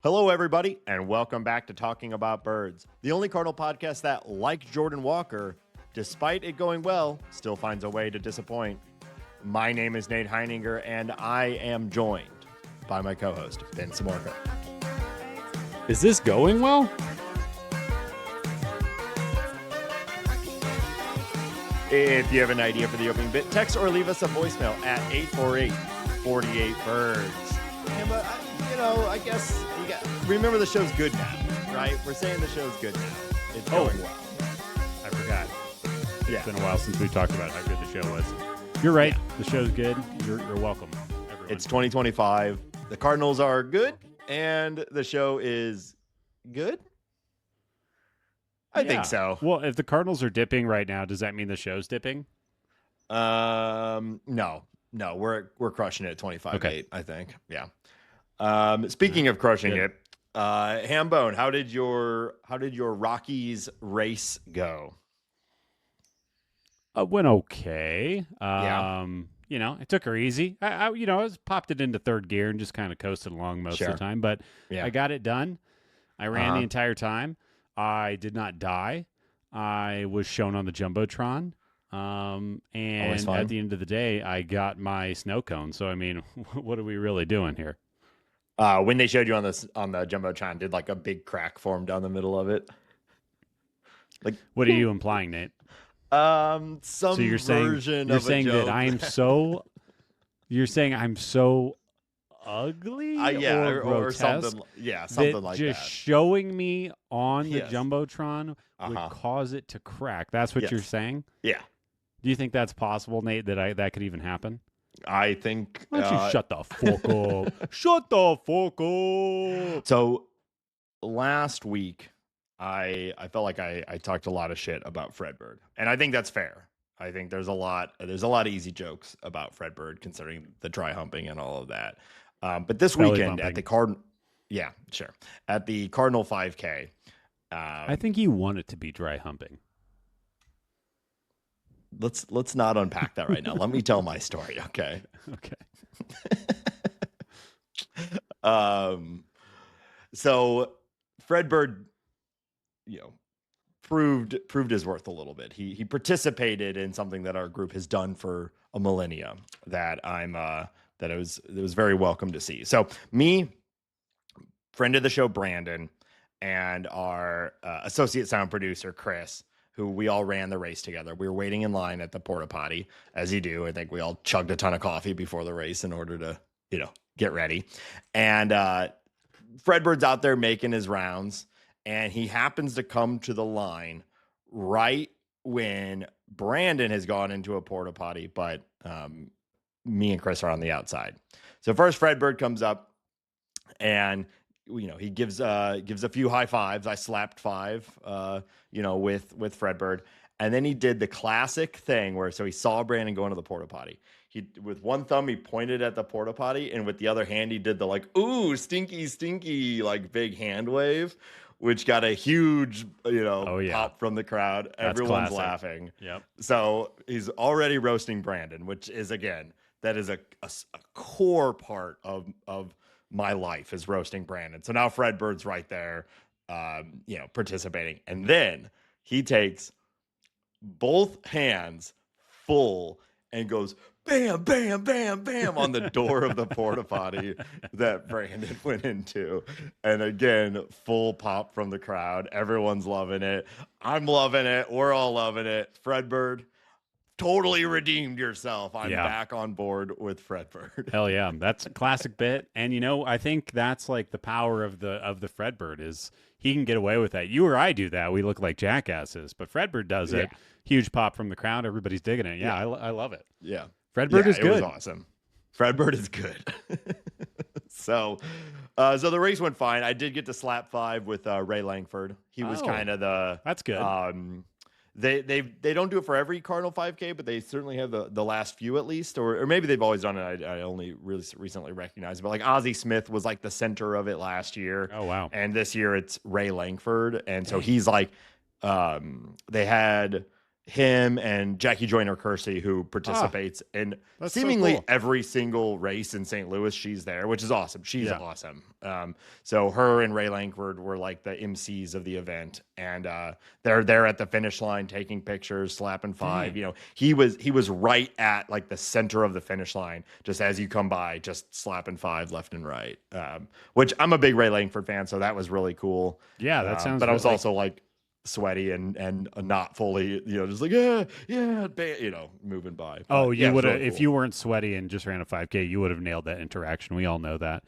Hello, everybody, and welcome back to Talking About Birds, the only Cardinal podcast that, like Jordan Walker, despite it going well, still finds a way to disappoint. My name is Nate Heininger, and I am joined by my co-host, Ben Samorka. Is this going well? If you have an idea for the opening bit, text or leave us a voicemail at 848-48-BIRDS. Yeah, but, I guess remember the show's good now, right? We're saying the show's good now. It's going well. I forgot. Yeah. It's been a while since we talked about how good the show was. You're right. Yeah. The show's good. You're welcome, everyone. It's 2025. The Cardinals are good, and the show is good? I think so. Well, if the Cardinals are dipping right now, does that mean the show's dipping? No, we're crushing it 25-8, okay. I think. Yeah. Speaking of crushing it, Hambone, how did your Rockies race go? It went okay. Yeah. I took her easy. I popped it into third gear and just kind of coasted along most of the time, but I got it done. I ran the entire time. I did not die. I was shown on the Jumbotron. And at the end of the day, I got my snow cone. So, I mean, what are we really doing here? When they showed you on the Jumbotron, did like a big crack form down the middle of it? Like, what are you implying, Nate? Some so you're version you're of saying a joke. That I'm so. You're saying I'm so ugly, or something. Yeah, something like that. Just showing me on the Jumbotron would cause it to crack. That's what you're saying. Yeah. Do you think that's possible, Nate? That could even happen? I think. Why don't you shut the fuck up? Shut the fuck up. So last week, I felt like I talked a lot of shit about Fredbird, and I think that's fair. I think there's a lot of easy jokes about Fredbird, considering the dry humping and all of that. But this weekend at the at the Cardinal 5K, I think you want it to be dry humping. Let's not unpack that right now. Let me tell my story, okay? Okay. So Fredbird, proved his worth a little bit. He participated in something that our group has done for a millennia that it was very welcome to see. So me, friend of the show Brandon, and our associate sound producer Chris, who we all ran the race together. We were waiting in line at the porta potty, as you do. I think we all chugged a ton of coffee before the race in order to, get ready. And Fredbird's out there making his rounds, and he happens to come to the line right when Brandon has gone into a porta potty, but me and Chris are on the outside. So first Fredbird comes up, and he gives a few high fives. I slapped five, with Fredbird. And then he did the classic thing where, so he saw Brandon go into the porta potty. With one thumb, he pointed at the porta potty, and with the other hand, he did the ooh, stinky, stinky, big hand wave, which got a huge, pop from the crowd. That's Everyone's classic. laughing. Yep. So he's already roasting Brandon, which is, again, that is a core part of my life is roasting Brandon. So now Fredbird's right there, participating. And then he takes both hands full and goes bam, bam, bam, bam on the door of the porta potty that Brandon went into. And again, full pop from the crowd. Everyone's loving it. I'm loving it. We're all loving it. Fredbird, totally redeemed yourself. I'm back on board with Fredbird. Hell yeah. That's a classic bit. And I think that's the power of the Fredbird is he can get away with that. You or I do that. We look like jackasses, but Fredbird does it. Huge pop from the crowd. Everybody's digging it. Yeah. I love it. Yeah. Fredbird is good. It was awesome. Fredbird is good. So the race went fine. I did get to slap five with Ray Langford. He was kind of the. That's good. They don't do it for every Cardinal 5K, but they certainly have the last few at least, or maybe they've always done it. I only really recently recognized it. But Ozzie Smith was the center of it last year. Oh wow! And this year it's Ray Langford, and so he's they had him and Jackie Joyner-Kersee, who participates in seemingly every single race in St. Louis. She's there, which is awesome. She's awesome. So her and Ray Langford were like the MCs of the event, and they're there at the finish line taking pictures, slapping five. You know, he was right at like the center of the finish line, just as you come by, just slapping five left and right. Which I'm a big Ray Langford fan, so that was really cool. Yeah, that sounds. But I was also like sweaty and not fully, just like moving by. But, you would have really if you weren't sweaty and just ran a 5K, you would have nailed that interaction. We all know that.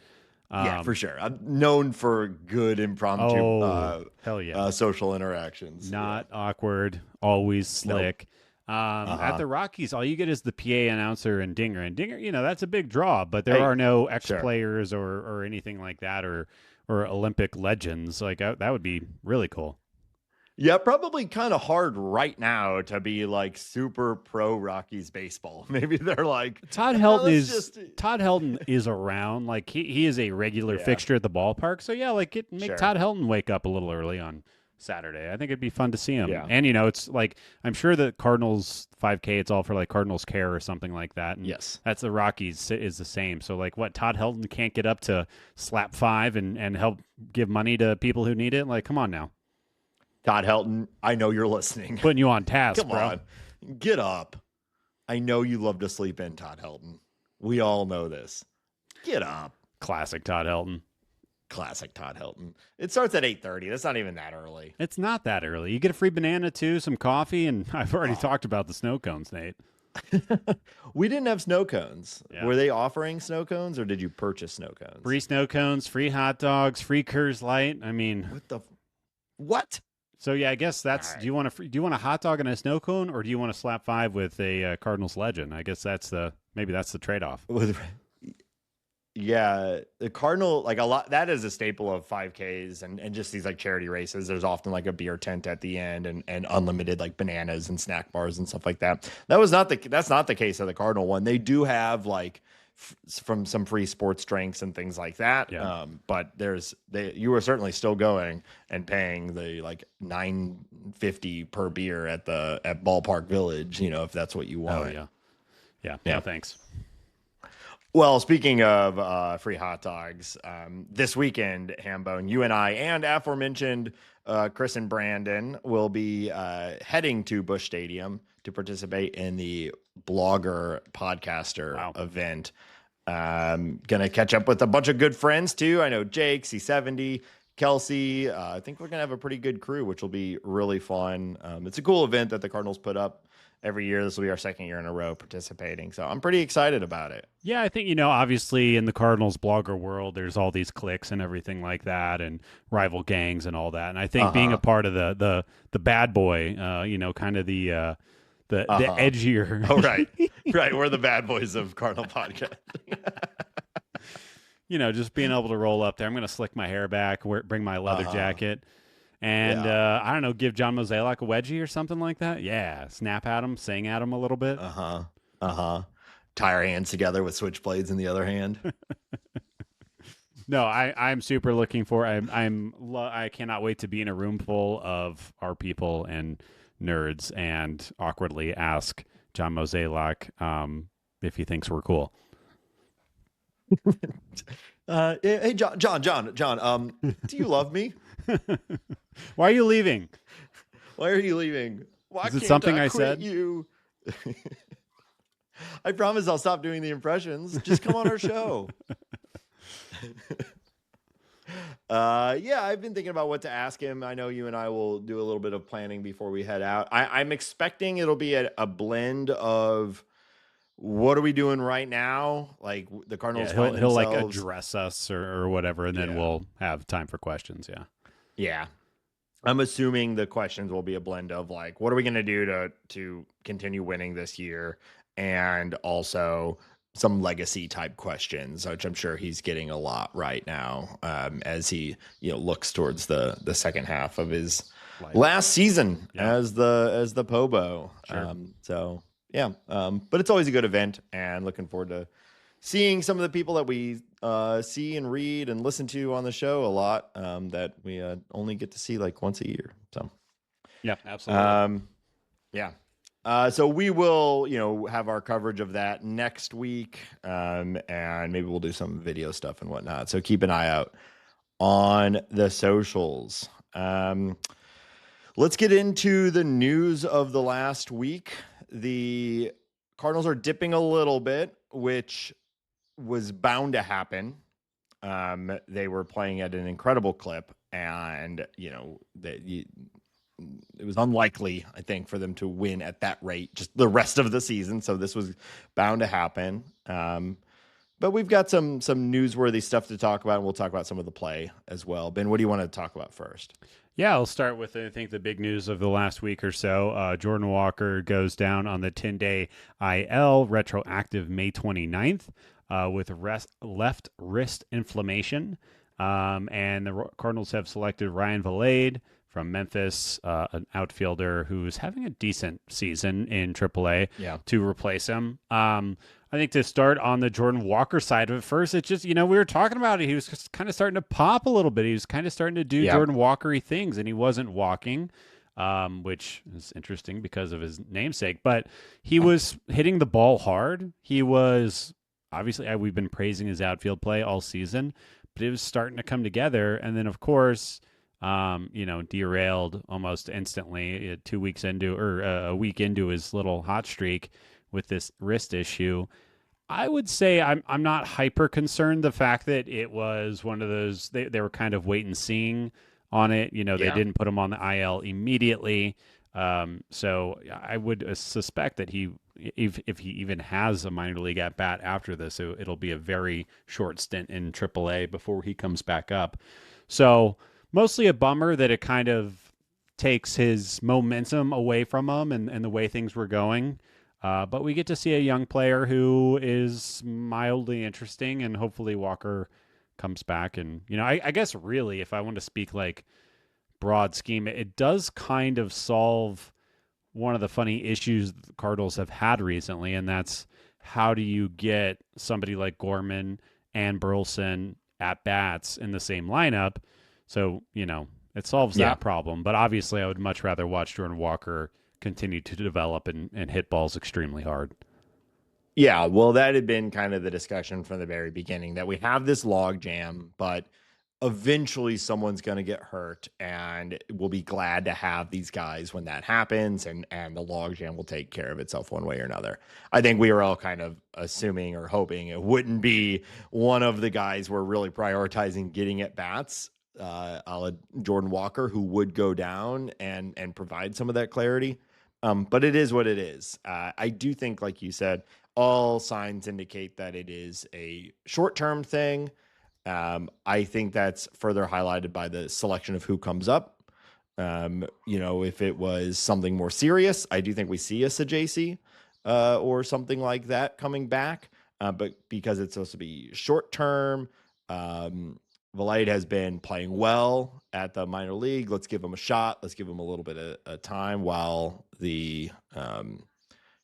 Yeah, for sure. I'm known for good impromptu hell yeah. Social interactions. Not awkward, always slick. Nope. At the Rockies, all you get is the PA announcer and Dinger. And Dinger, that's a big draw, but there are no ex-players or anything like that or Olympic legends. Like that would be really cool. Yeah, probably kind of hard right now to be like super pro Rockies baseball. Maybe they're like Todd Helton is around. Like he is a regular fixture at the ballpark. So yeah, like make Todd Helton wake up a little early on Saturday. I think it'd be fun to see him. Yeah. And it's like I'm sure the Cardinals 5K, it's all for like Cardinals Care or something like that. And that's the Rockies is the same. So like what, Todd Helton can't get up to slap five and help give money to people who need it? Like, come on now. Todd Helton, I know you're listening. Putting you on task, Come on. Get up. I know you love to sleep in, Todd Helton. We all know this. Get up. Classic Todd Helton. Classic Todd Helton. It starts at 8:30. That's not even that early. It's not that early. You get a free banana, too, some coffee, and I've already talked about the snow cones, Nate. We didn't have snow cones. Yeah. Were they offering snow cones, or did you purchase snow cones? Free snow cones, free hot dogs, free Coors Light. I mean... What? So yeah, I guess that's. Right. Do you want a hot dog and a snow cone, or do you want to slap five with a Cardinals legend? I guess maybe that's the trade off. Yeah, the Cardinal, like a lot. That is a staple of 5Ks and just these like charity races. There's often like a beer tent at the end and unlimited like bananas and snack bars and stuff like that. That's not the case of the Cardinal one. They do have like from some free sports drinks and things like that. Yeah. But you are certainly still going and paying the like $9.50 per beer at Ballpark Village, if that's what you want. Oh yeah. No, thanks. Well, speaking of free hot dogs, this weekend, Hambone, you and I and aforementioned Chris and Brandon will be heading to Busch Stadium to participate in the blogger podcaster event. Gonna catch up with a bunch of good friends too. I know Jake, C70, Kelsey. I think we're gonna have a pretty good crew, which will be really fun. It's a cool event that the Cardinals put up every year. This will be our second year in a row participating, so I'm pretty excited about it. Yeah, I think obviously in the Cardinals blogger world, there's all these cliques and everything like that, and rival gangs and all that. And I think being a part of the bad boy, kind of the edgier. Oh, right. We're the bad boys of Cardinal podcast. Just being able to roll up there. I'm going to slick my hair back, bring my leather jacket, and I don't know, give John Mozeliak a wedgie or something like that. Yeah, snap at him, sing at him a little bit. Tie our hands together with switchblades in the other hand. No, I'm super looking for. I cannot wait to be in a room full of our people and nerds and awkwardly ask John Mozeliak if he thinks we're cool. Hey, John, do you love me? Why are you leaving? Why are you leaving? Why Is it something I said? You? I promise I'll stop doing the impressions. Just come on our show. I've been thinking about what to ask him. I know you and I will do a little bit of planning before we head out. I'm expecting it'll be a blend of what are we doing right now? Like the Cardinals. Yeah, he'll like address us or whatever, and then we'll have time for questions. Yeah. Yeah. I'm assuming the questions will be a blend of like, what are we going to do to continue winning this year? And also some legacy type questions, which I'm sure he's getting a lot right now as he looks towards the second half of his last season as the Pobo. Sure. But it's always a good event, and looking forward to seeing some of the people that we see and read and listen to on the show a lot that we only get to see like once a year. So yeah, absolutely. So we will, have our coverage of that next week, and maybe we'll do some video stuff and whatnot. So keep an eye out on the socials. Let's get into the news of the last week. The Cardinals are dipping a little bit, which was bound to happen. They were playing at an incredible clip, and it was unlikely, I think, for them to win at that rate just the rest of the season. So this was bound to happen. But we've got some newsworthy stuff to talk about, and we'll talk about some of the play as well. Ben, what do you want to talk about first? Yeah, I'll start with, I think, the big news of the last week or so. Jordan Walker goes down on the 10-day IL, retroactive May 29th, with left wrist inflammation. And the Cardinals have selected Ryan Vilade from Memphis, an outfielder who's having a decent season in AAA, to replace him. I think to start on the Jordan Walker side of it first, it's just, we were talking about it. He was just kind of starting to pop a little bit. He was kind of starting to do Jordan Walker-y things, and he wasn't walking, which is interesting because of his namesake. But he was hitting the ball hard. He was, obviously, we've been praising his outfield play all season, but it was starting to come together. And then, of course, derailed almost instantly 2 weeks into, or a week into his little hot streak with this wrist issue. I would say I'm not hyper concerned. The fact that it was one of those, they were kind of wait and seeing on it. They didn't put him on the IL immediately. So I would suspect that if he even has a minor league at bat after this, it'll be a very short stint in AAA before he comes back up. So mostly a bummer that it kind of takes his momentum away from him and the way things were going. But we get to see a young player who is mildly interesting, and hopefully Walker comes back. And, I guess really, if I want to speak like broad scheme, it does kind of solve one of the funny issues the Cardinals have had recently, and that's how do you get somebody like Gorman and Burleson at bats in the same lineup? So, it solves that problem. But obviously, I would much rather watch Jordan Walker continue to develop and hit balls extremely hard. Yeah, well, that had been kind of the discussion from the very beginning, that we have this log jam, but eventually someone's going to get hurt, and we'll be glad to have these guys when that happens, and the log jam will take care of itself one way or another. I think we were all kind of assuming or hoping it wouldn't be one of the guys we're really prioritizing getting at bats, a la Jordan Walker, who would go down and provide some of that clarity. But it is what it is. I do think, like you said, all signs indicate that it is a short-term thing. I think that's further highlighted by the selection of who comes up. If it was something more serious, I do think we see a Sajaci or something like that coming back. But because it's supposed to be short-term, Vilade has been playing well at the minor league. Let's give him a shot. Let's give him a little bit of time while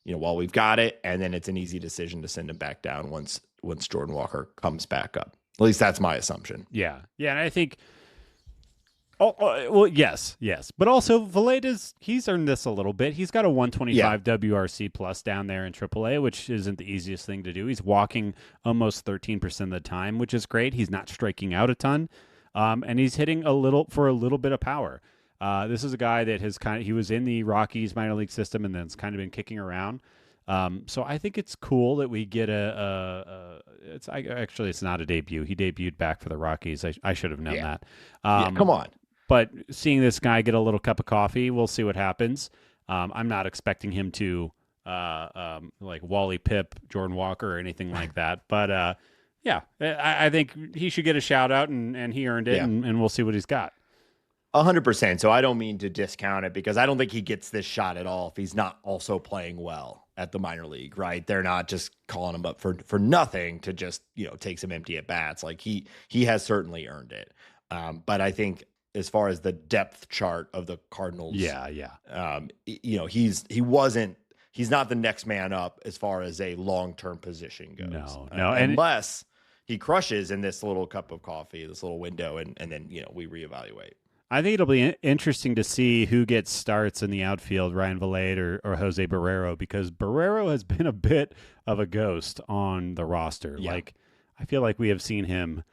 while we've got it. And then it's an easy decision to send him back down once Jordan Walker comes back up. At least that's my assumption. Yeah. Yeah. And I think, yes. But also Vilade he's earned this a little bit. He's got a 125 WRC plus down there in AAA, which isn't the easiest thing to do. He's walking almost 13% of the time, which is great. He's not striking out a ton. And he's hitting a little bit of power. This is a guy that he was in the Rockies minor league system and then's kind of been kicking around. So I think it's cool that we get it's not a debut. He debuted back for the Rockies. I should have known that. Come on. But seeing this guy get a little cup of coffee, we'll see what happens. I'm not expecting him to like Wally Pipp, Jordan Walker, or anything like that. But I think he should get a shout out, and he earned it, and we'll see what he's got. 100%. So I don't mean to discount it, because I don't think he gets this shot at all if he's not also playing well at the minor league, right? They're not just calling him up for nothing to just, take some empty at bats. Like he has certainly earned it. But I think as far as the depth chart of the Cardinals, he's not the next man up as far as a long-term position goes. No. Unless he crushes in this little cup of coffee, this little window, and then, we reevaluate. I think it'll be interesting to see who gets starts in the outfield, Ryan Vilade or Jose Barrero, because Barrero has been a bit of a ghost on the roster. Yeah. Like, I feel like we have seen him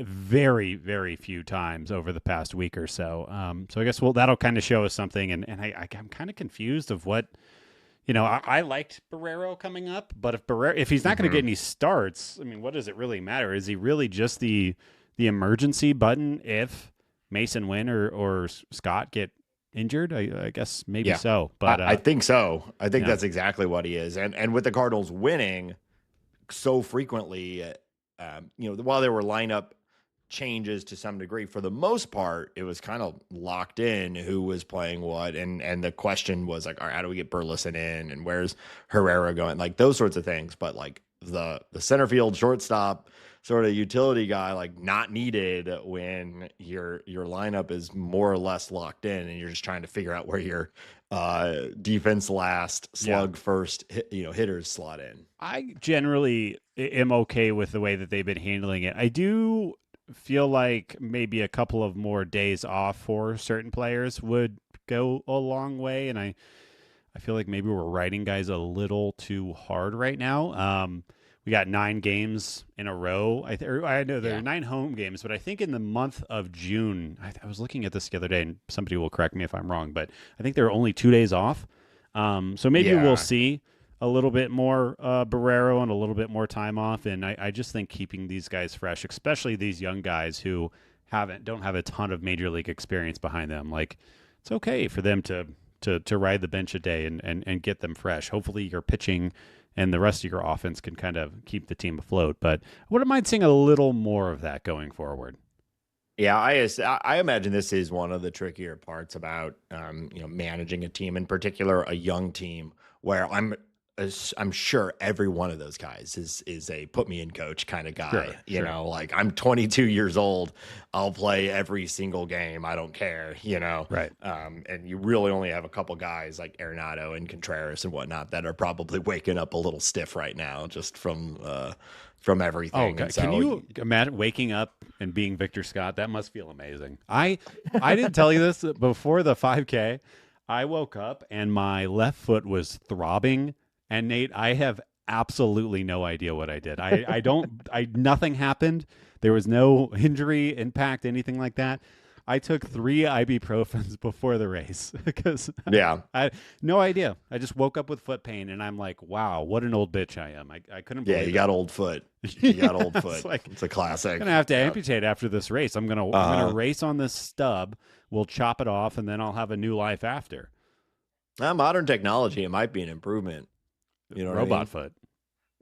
very, very few times over the past week or so. So I guess that'll kind of show us something. And I'm kind of confused of what, I liked Barrero coming up, but if he's not going to get any starts, I mean, what does it really matter? Is he really just the emergency button if Masyn, Winn, or Scott get injured? I guess maybe so. But I think so. I think that's exactly what he is. And with the Cardinals winning so frequently, while there were lineup changes to some degree, for the most part, it was kind of locked in who was playing what. And the question was like, all right, how do we get Burleson in? And where's Herrera going? Like those sorts of things. But like the center field shortstop sort of utility guy, like not needed when your lineup is more or less locked in and you're just trying to figure out where your defense last, slug first, hitters slot in. I generally am okay with the way that they've been handling it. I do feel like maybe a couple of more days off for certain players would go a long way, and I feel like maybe we're riding guys a little too hard right now. We got 9 games in a row. I know there are 9 home games, but I think in the month of June, I was looking at this the other day, and somebody will correct me if I'm wrong, but I think there are only 2 days off. So maybe we'll see a little bit more Barrero and a little bit more time off. And I just think keeping these guys fresh, especially these young guys who don't have a ton of major league experience behind them, like it's okay for them to ride the bench a day and get them fresh. Hopefully your pitching and the rest of your offense can kind of keep the team afloat. But I wouldn't mind seeing a little more of that going forward. Yeah, I imagine this is one of the trickier parts about managing a team, in particular a young team, where I'm sure every one of those guys is a put me in coach kind of guy. Sure. Like I'm 22 years old. I'll play every single game. I don't care, Right. And you really only have a couple guys like Arenado and Contreras and whatnot that are probably waking up a little stiff right now just from everything. Oh, can you imagine waking up and being Victor Scott? That must feel amazing. I didn't tell you this before the 5K. I woke up and my left foot was throbbing. And Nate, I have absolutely no idea what I did. Nothing happened. There was no injury, impact, anything like that. I took 3 ibuprofens before the race because I no idea. I just woke up with foot pain and I'm like, wow, what an old bitch I am. I couldn't believe you got old foot. You got old foot. It's a classic. I'm going to have to amputate after this race. I'm going to race on this stub. We'll chop it off and then I'll have a new life after. Modern technology, it might be an improvement. Robot foot.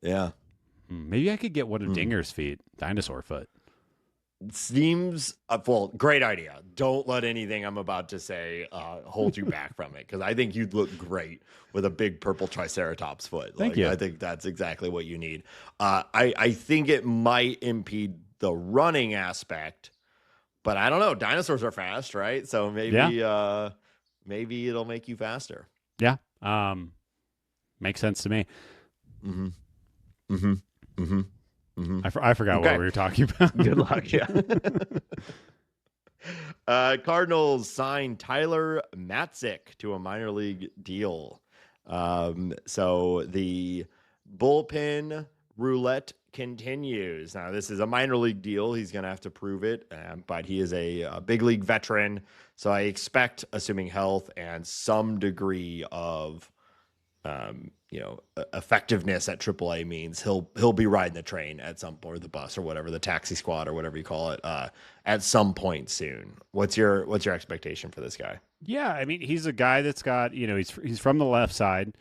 Yeah. Maybe I could get one of Dinger's feet, dinosaur foot. Seems great idea. Don't let anything I'm about to say hold you back from it, because I think you'd look great with a big purple triceratops foot. Thank you. I think that's exactly what you need. I think it might impede the running aspect, but I don't know. Dinosaurs are fast, right? So maybe maybe it'll make you faster. Yeah. Makes sense to me. Mm-hmm. Mm-hmm. Mm-hmm. Mm-hmm. I forgot what we were talking about. Good luck. Yeah. Cardinals signed Tyler Matzek to a minor league deal. So the bullpen roulette continues. Now, this is a minor league deal. He's going to have to prove it, but he is a big league veteran. So I expect, assuming health and some degree of effectiveness at AAA means he'll be riding the train at some point, or the bus or whatever, the taxi squad or whatever you call it, at some point soon. What's your expectation for this guy? Yeah, I mean, he's a guy that's got, he's from the left side.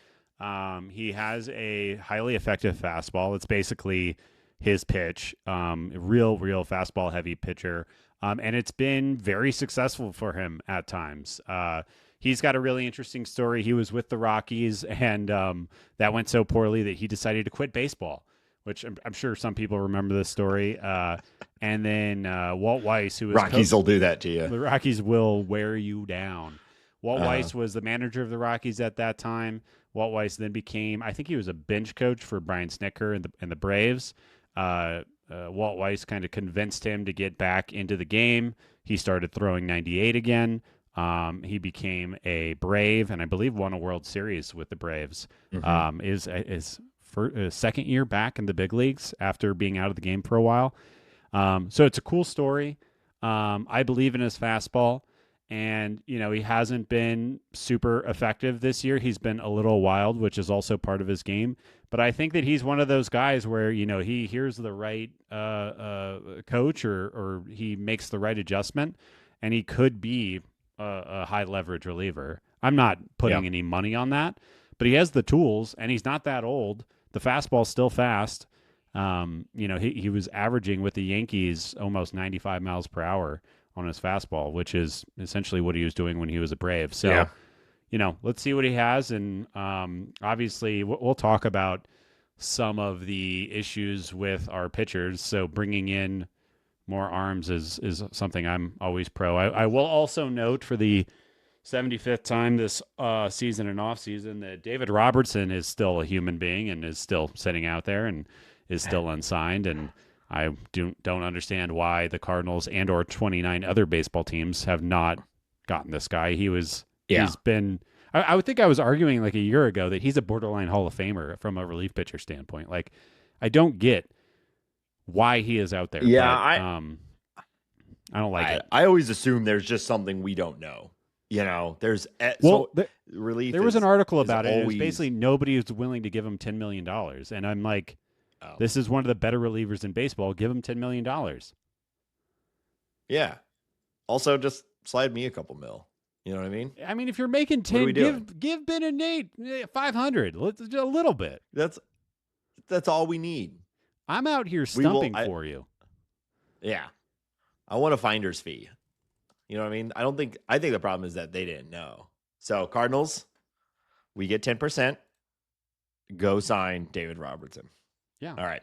He has a highly effective fastball. It's basically his pitch, real fastball heavy pitcher. And it's been very successful for him at times. He's got a really interesting story. He was with the Rockies, and that went so poorly that he decided to quit baseball, which I'm sure some people remember this story. And then Walt Weiss, who was Rockies will do that to you. The Rockies will wear you down. Walt Weiss was the manager of the Rockies at that time. Walt Weiss then became, I think he was a bench coach for Brian Snitker and the Braves. Walt Weiss kind of convinced him to get back into the game. He started throwing 98 again. He became a Brave, and I believe won a World Series with the Braves. Is for second year back in the big leagues after being out of the game for a while. So it's a cool story. I believe in his fastball, and he hasn't been super effective this year. He's been a little wild, which is also part of his game. But I think that he's one of those guys where he hears the right coach or he makes the right adjustment, and he could be a high leverage reliever. I'm not putting any money on that, but he has the tools, and he's not that old. The fastball's still fast. He was averaging with the Yankees almost 95 miles per hour on his fastball, which is essentially what he was doing when he was a Brave. So, let's see what he has. And obviously, we'll talk about some of the issues with our pitchers. So bringing in more arms is something I'm always pro. I will also note for the 75th time this season and off season that David Robertson is still a human being and is still sitting out there and is still unsigned. And I don't understand why the Cardinals and or 29 other baseball teams have not gotten this guy. He's been, I would think I was arguing like a year ago that he's a borderline Hall of Famer from a relief pitcher standpoint. Like, I don't get why he is out there. Yeah, but, I don't like it. I always assume there's just something we don't know. There's relief. There was an article about it. It was basically nobody is willing to give him $10 million. And I'm like, this is one of the better relievers in baseball. Give him $10 million. Yeah. Also, just slide me a couple mil. You know what I mean? I mean, if you're making 10, give Ben and Nate 500. Let's do a little bit. That's all we need. I'm out here stumping for you. Yeah. I want a finder's fee. You know what I mean? I think the problem is that they didn't know. So Cardinals, we get 10%. Go sign David Robertson. Yeah. All right.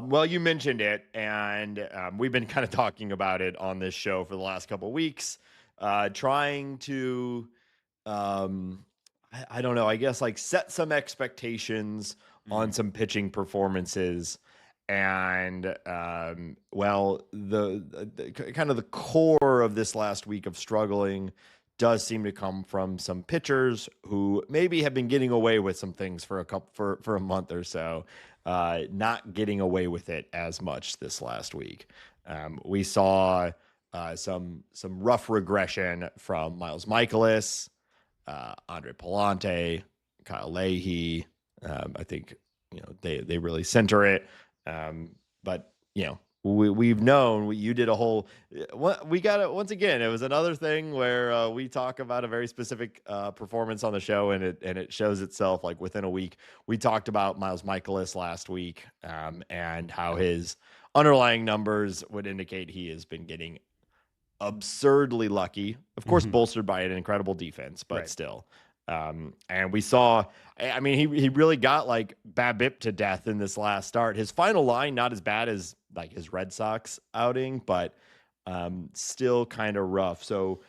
Well, you mentioned it, and we've been kind of talking about it on this show for the last couple of weeks, trying to, I don't know, I guess like set some expectations on some pitching performances. And, the kind of the core of this last week of struggling does seem to come from some pitchers who maybe have been getting away with some things for a month or so, not getting away with it as much this last week. We saw some rough regression from Miles Mikolas, Andre Pallante, Kyle Leahy. I think they really center it. But we've known you did a whole, we got it once again. It was another thing where we talk about a very specific performance on the show, and it shows itself like within a week. We talked about Miles Mikolas last week, and how his underlying numbers would indicate he has been getting absurdly lucky, of course, bolstered by an incredible defense, but still. And we saw, I mean, he really got like BABIP to death in this last start. His final line, not as bad as like his Red Sox outing, but still kind of rough. So,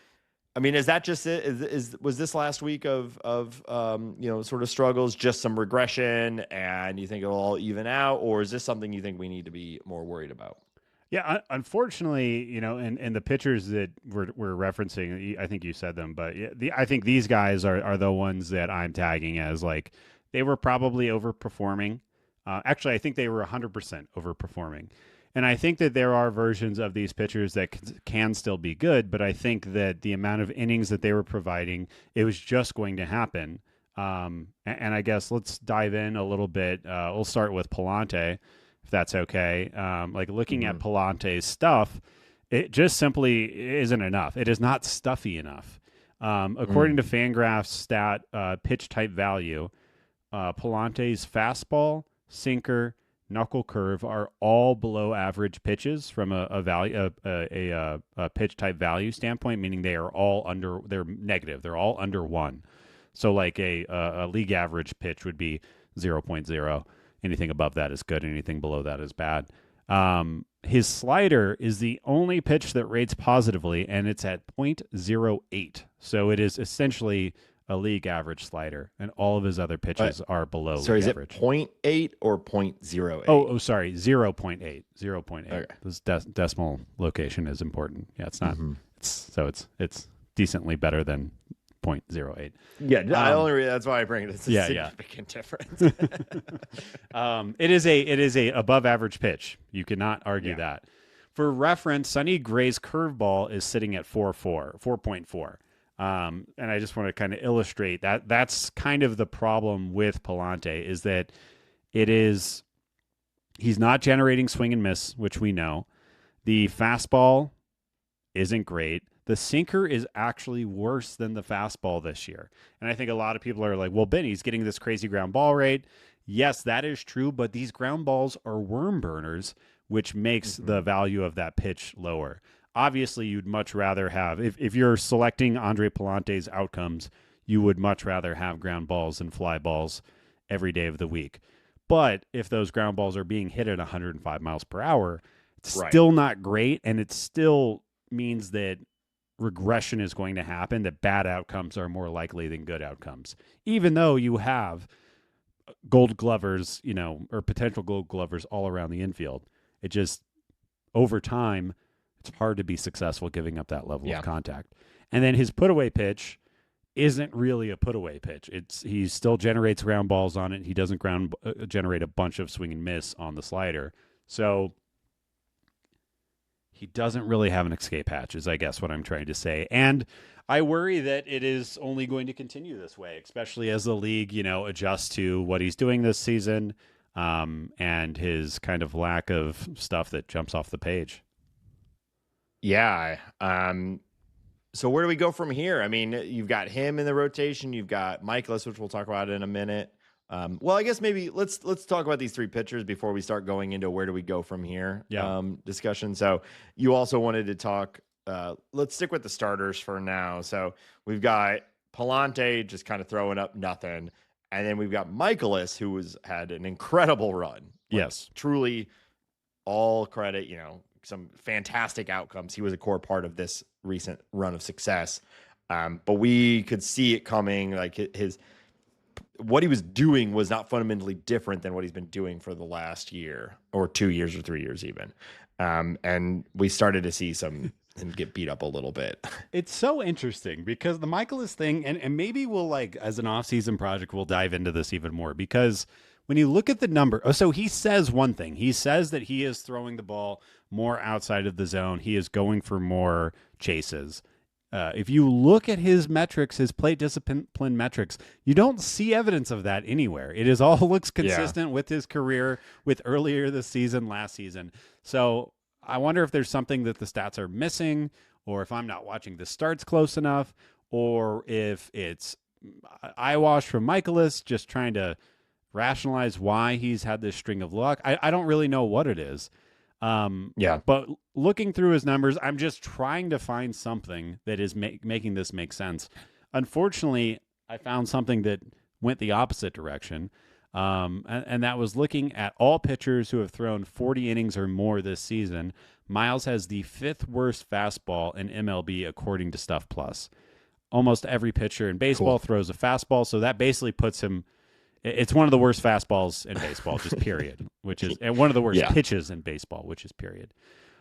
I mean, is that just it? Was this last week of sort of struggles, just some regression, and you think it'll all even out, or is this something you think we need to be more worried about? Yeah, unfortunately, and the pitchers that we're referencing, I think you said them, but I think these guys are the ones that I'm tagging as like they were probably overperforming. Actually, I think they were 100% overperforming. And I think that there are versions of these pitchers that can still be good, but I think that the amount of innings that they were providing, it was just going to happen. And I guess let's dive in a little bit. We'll start with Pallante, if that's okay. Like looking at Pallante's stuff, it just simply isn't enough. It is not stuffy enough. According to Fangraph's stat pitch type value, Pallante's fastball, sinker, knuckle curve are all below average pitches from a pitch type value standpoint, meaning they are all under, they're negative. They're all under 1. So like a league average pitch would be 0.0. Anything above that is good. Anything below that is bad. His slider is the only pitch that rates positively, and it's at 0.08. So it is essentially a league average slider, and all of his other pitches are below league average. Is it 0.8 or 0.08? Oh, sorry, 0.8. 0.8. Okay. This decimal location is important. Yeah, it's not. It's decently better than 0.08. Yeah, that's why I bring it. It's a significant difference. It is a above average pitch. You cannot argue that. For reference, Sonny Gray's curveball is sitting at 4.4. And I just want to kind of illustrate that. That's kind of the problem with Pallante, is that he's not generating swing and miss, which we know. The fastball isn't great. The sinker is actually worse than the fastball this year. And I think a lot of people are like, well, Benny's getting this crazy ground ball rate. Yes, that is true, but these ground balls are worm burners, which makes the value of that pitch lower. Obviously, you'd much rather have, if you're selecting Andre Pallante's outcomes, you would much rather have ground balls and fly balls every day of the week. But if those ground balls are being hit at 105 miles per hour, it's still not great, and it still means that regression is going to happen, that bad outcomes are more likely than good outcomes. Even though you have gold glovers, or potential gold glovers all around the infield, it just, over time, it's hard to be successful giving up that level of contact. And then his put-away pitch isn't really a put-away pitch. He still generates ground balls on it. He doesn't generate a bunch of swing and miss on the slider. So he doesn't really have an escape hatch, is I guess what I'm trying to say. And I worry that it is only going to continue this way, especially as the league, adjusts to what he's doing this season, and his kind of lack of stuff that jumps off the page. Yeah. So where do we go from here? I mean, you've got him in the rotation. You've got Mikolas, which we'll talk about in a minute. Well, I guess maybe let's talk about these three pitchers before we start going into where do we go from here discussion. So you also wanted to talk, let's stick with the starters for now. So we've got Pallante just kind of throwing up nothing. And then we've got Mikolas, who had an incredible run. Yes. Truly all credit, some fantastic outcomes. He was a core part of this recent run of success. But we could see it coming. Like what he was doing was not fundamentally different than what he's been doing for the last year or 2 years or 3 years even. And we started to see him get beat up a little bit. It's so interesting because the Mikolas thing, and maybe we'll as an off-season project, we'll dive into this even more, because when you look at the number, so he says one thing. He says that he is throwing the ball more outside of the zone. He is going for more chases. If you look at his metrics, his plate discipline metrics, you don't see evidence of that anywhere. It is all looks consistent with his career, with earlier this season, last season. So I wonder if there's something that the stats are missing, or if I'm not watching the starts close enough, or if it's eyewash from Mikolas just trying to rationalize why he's had this string of luck. I don't really know what it is. But looking through his numbers, I'm just trying to find something that is making this make sense. Unfortunately, I found something that went the opposite direction. And that was looking at all pitchers who have thrown 40 innings or more this season. Miles has the 5th worst fastball in MLB according to Stuff Plus. Almost every pitcher in baseball throws a fastball, so that basically puts him. It's one of the worst fastballs in baseball, just period, and one of the worst pitches in baseball, which is period.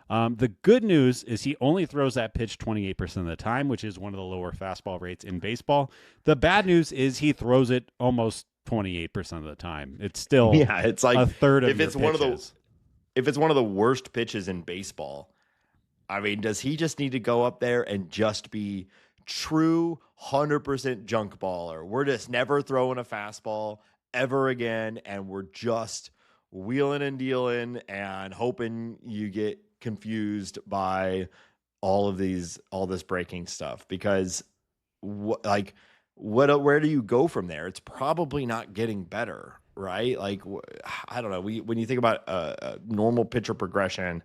The good news is he only throws that pitch 28% of the time, which is one of the lower fastball rates in baseball. The bad news is he throws it almost 28% of the time. It's still it's like a third of if it's one of the worst pitches in baseball. I mean, does he just need to go up there and just be true 100% junk baller? We're just never throwing a fastball ever again, and we're just wheeling and dealing and hoping you get confused by all this breaking stuff, because where do you go from there? It's probably not getting better, right? Like, I don't know. When you think about a normal pitcher progression,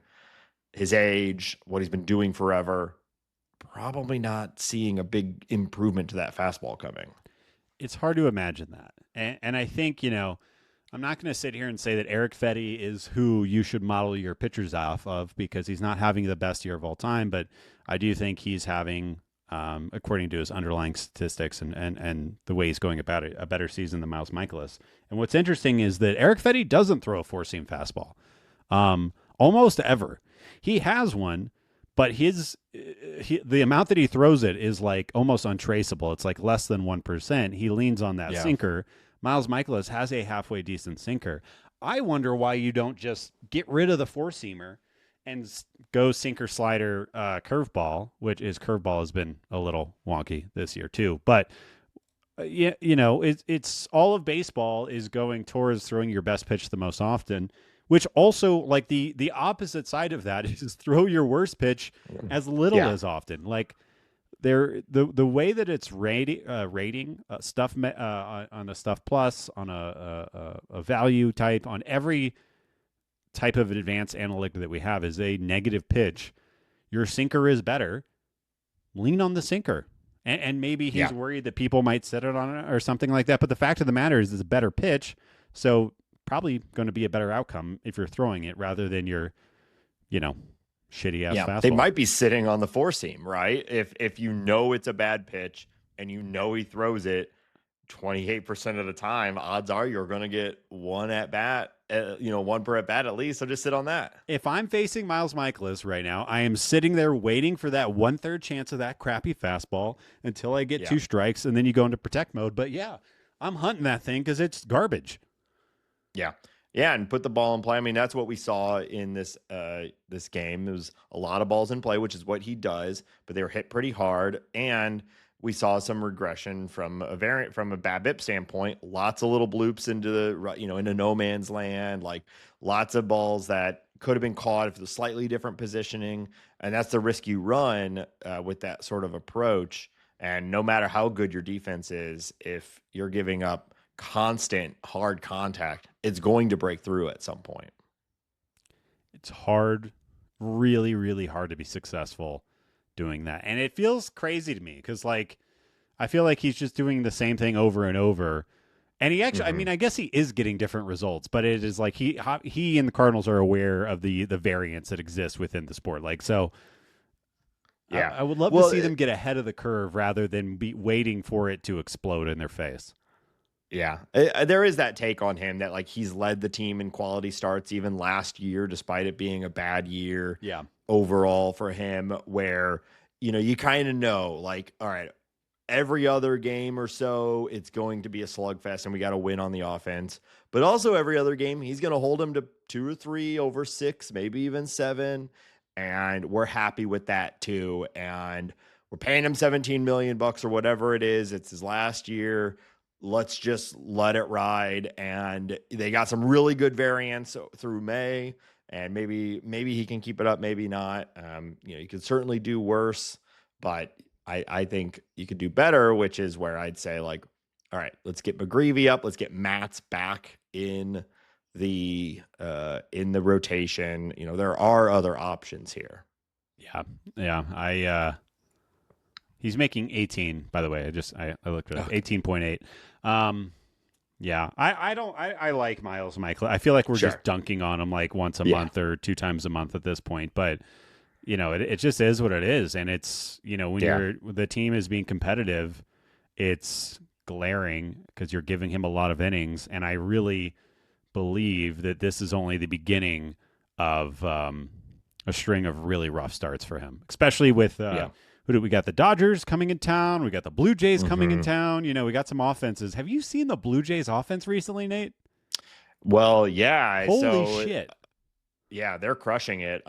his age, what he's been doing forever, probably not seeing a big improvement to that fastball coming. It's hard to imagine that. And I think, I'm not going to sit here and say that Eric Fetty is who you should model your pitchers off of, because he's not having the best year of all time, but I do think he's having according to his underlying statistics and the way he's going about it, a better season than Miles Mikolas. And what's interesting is that Eric Fedde doesn't throw a four-seam fastball almost ever. He has one, but the amount that he throws it is like almost untraceable. It's like less than 1%. He leans on that sinker. Miles Mikolas has a halfway decent sinker. I wonder why you don't just get rid of the four-seamer and go sinker, slider, curveball, which is curveball has been a little wonky this year too. But it's all of baseball is going towards throwing your best pitch the most often, which also like the opposite side of that is throw your worst pitch as little as often. Like the way that it's rating stuff on a stuff plus, on a value type, on every type of advanced analytic that we have is a negative pitch. Your sinker is better. Lean on the sinker. And maybe he's worried that people might set it on it or something like that. But the fact of the matter is it's a better pitch. So probably going to be a better outcome if you're throwing it rather than your, shitty ass fastball. They might be sitting on the four seam, right? If you know it's a bad pitch and you know he throws it 28% of the time, odds are you're going to get one at bat, one per at bat at least. So just sit on that. If I'm facing Miles Mikolas right now, I am sitting there waiting for that 1/3 chance of that crappy fastball until I get 2 strikes, and then you go into protect mode. But I'm hunting that thing because it's garbage. Yeah. Yeah, and put the ball in play. I mean, that's what we saw in this game. There was a lot of balls in play, which is what he does, but they were hit pretty hard, and we saw some regression from a BABIP standpoint. Lots of little bloops into the into no man's land, like lots of balls that could have been caught if it was slightly different positioning, and that's the risk you run with that sort of approach. And no matter how good your defense is, if you're giving up constant hard contact, it's going to break through at some point. It's hard, really, really hard to be successful doing that. And it feels crazy to me because I feel like he's just doing the same thing over and over. And he actually, I mean, I guess he is getting different results, but it is like he and the Cardinals are aware of the variance that exists within the sport. I would love to see them get ahead of the curve rather than be waiting for it to explode in their face. Yeah, there is that take on him that he's led the team in quality starts even last year, despite it being a bad year overall for him, where, you kind of know, all right, every other game or so, it's going to be a slugfest and we got to win on the offense. But also every other game, he's going to hold him to 2 or 3 over 6, maybe even 7. And we're happy with that too. And we're paying him $17 million or whatever it is. It's his last year. Let's just let it ride. And they got some really good variants through May, and maybe he can keep it up, maybe not. You could certainly do worse, but I think you could do better, which is where I'd say all right, let's get McGreevy up. Let's get Matz back in the rotation. There are other options here. Yeah. He's making 18, by the way. I looked it up. 18.8. I like Miles Mikolas. I feel like we're just dunking on him once a month or 2 times a month at this point, but it just is what it is. And it's, when the team is being competitive, it's glaring because you're giving him a lot of innings. And I really believe that this is only the beginning of a string of really rough starts for him, especially with who do we got? The Dodgers coming in town. We got the Blue Jays coming in town. We got some offenses. Have you seen the Blue Jays offense recently, Nate? Well, yeah. Holy shit. Yeah, they're crushing it.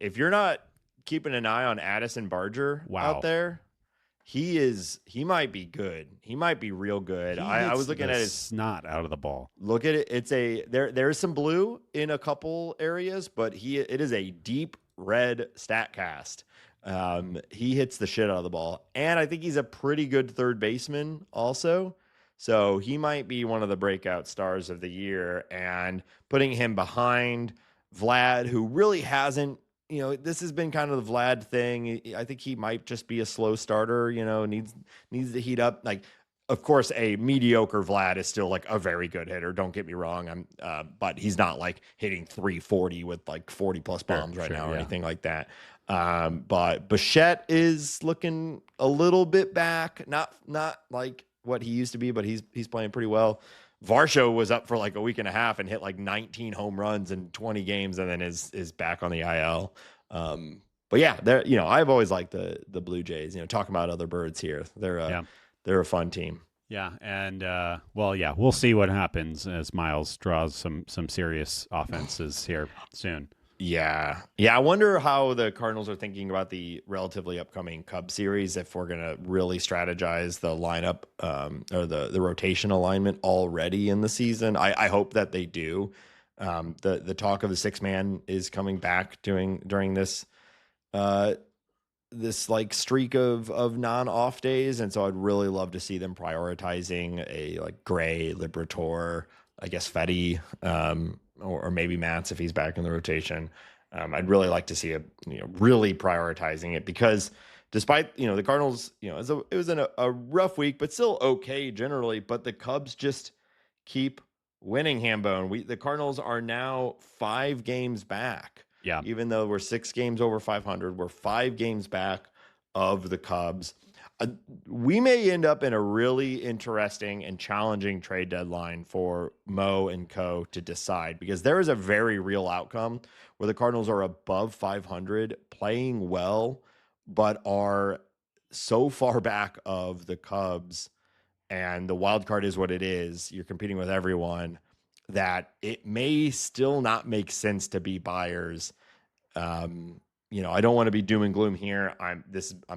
If you're not keeping an eye on Addison Barger out there, he might be good. He might be real good. I was looking at his snot out of the ball. Look at it. There's some blue in a couple areas, but it is a deep red StatCast. He hits the shit out of the ball, and I think he's a pretty good third baseman also. So he might be one of the breakout stars of the year, and putting him behind Vlad, who really hasn't, this has been kind of the Vlad thing. I think he might just be a slow starter, needs to heat up. Of course, a mediocre Vlad is still a very good hitter. Don't get me wrong. But he's not hitting 340 with 40 plus bombs right now or anything like that. But Bichette is looking a little bit back, not like what he used to be, but he's playing pretty well. Varsho was up for like a week and a half and hit like 19 home runs in 20 games, and then is back on the IL. But yeah, they're, I've always liked the Blue Jays. Talking about other birds here, they're a fun team. Yeah, and we'll see what happens as Miles draws some serious offenses here soon. Yeah. I wonder how the Cardinals are thinking about the relatively upcoming Cubs series, if we're going to really strategize the lineup or the rotation alignment already in the season. I hope that they do. The talk of the 6-man is coming back during this this like streak of non-off days, and so I'd really love to see them prioritizing a like Gray, Liberatore, I guess Fetty, or maybe Matz if he's back in the rotation. I'd really like to see really prioritizing it, because despite the Cardinals, it was in a rough week, but still okay generally. But the Cubs just keep winning, Hambone. The Cardinals are now 5 games back. Yeah. Even though we're 6 games over 500, we're 5 games back of the Cubs. We may end up in a really interesting and challenging trade deadline for Mo and co to decide, because there is a very real outcome where the Cardinals are above 500, playing well, but are so far back of the Cubs, and the wild card is what it is. You're competing with everyone, that it may still not make sense to be buyers. I don't want to be doom and gloom here. I'm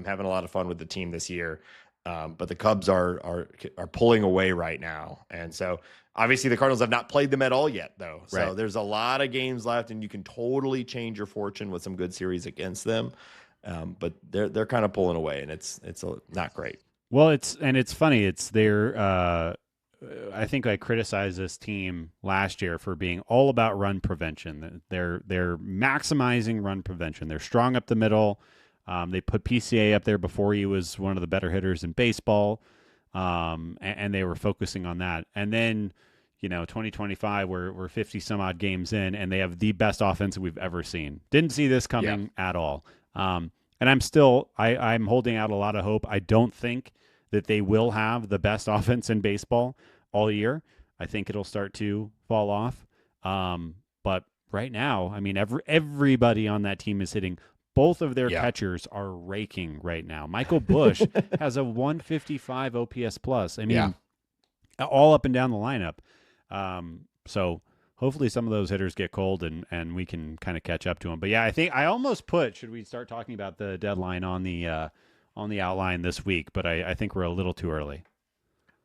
having a lot of fun with the team this year. But the Cubs are pulling away right now. And so obviously the Cardinals have not played them at all yet, though. So right. There's a lot of games left, and you can totally change your fortune with some good series against them. But they're kind of pulling away, and it's not great. Well, it's funny. It's their I think I criticized this team last year for being all about run prevention. They're maximizing run prevention. They're strong up the middle. They put PCA up there before he was one of the better hitters in baseball, and they were focusing on that. And then, 2025, we're 50 some odd games in, and they have the best offense we've ever seen. Didn't see this coming at all. And I'm holding out a lot of hope. I don't think that they will have the best offense in baseball all year. I think it'll start to fall off. But right now, I mean, everybody on that team is hitting. Both of their catchers are raking right now. Michael Busch has a 155 OPS plus. I mean, all up and down the lineup. So hopefully some of those hitters get cold and we can kind of catch up to them. But yeah, I think I almost should we start talking about the deadline on the outline this week? But I think we're a little too early.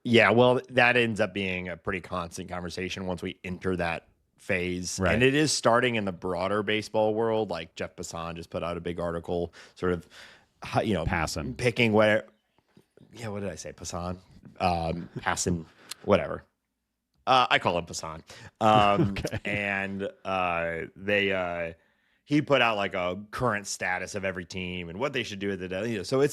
Yeah, well, that ends up being a pretty constant conversation once we enter that phase. Right. And it is starting in the broader baseball world. Like Jeff Passan just put out a big article sort of, Passan. Picking what did I say? Passan? Passan, whatever. I call him Passan. Okay. And he put out like a current status of every team and what they should do at the deadline. So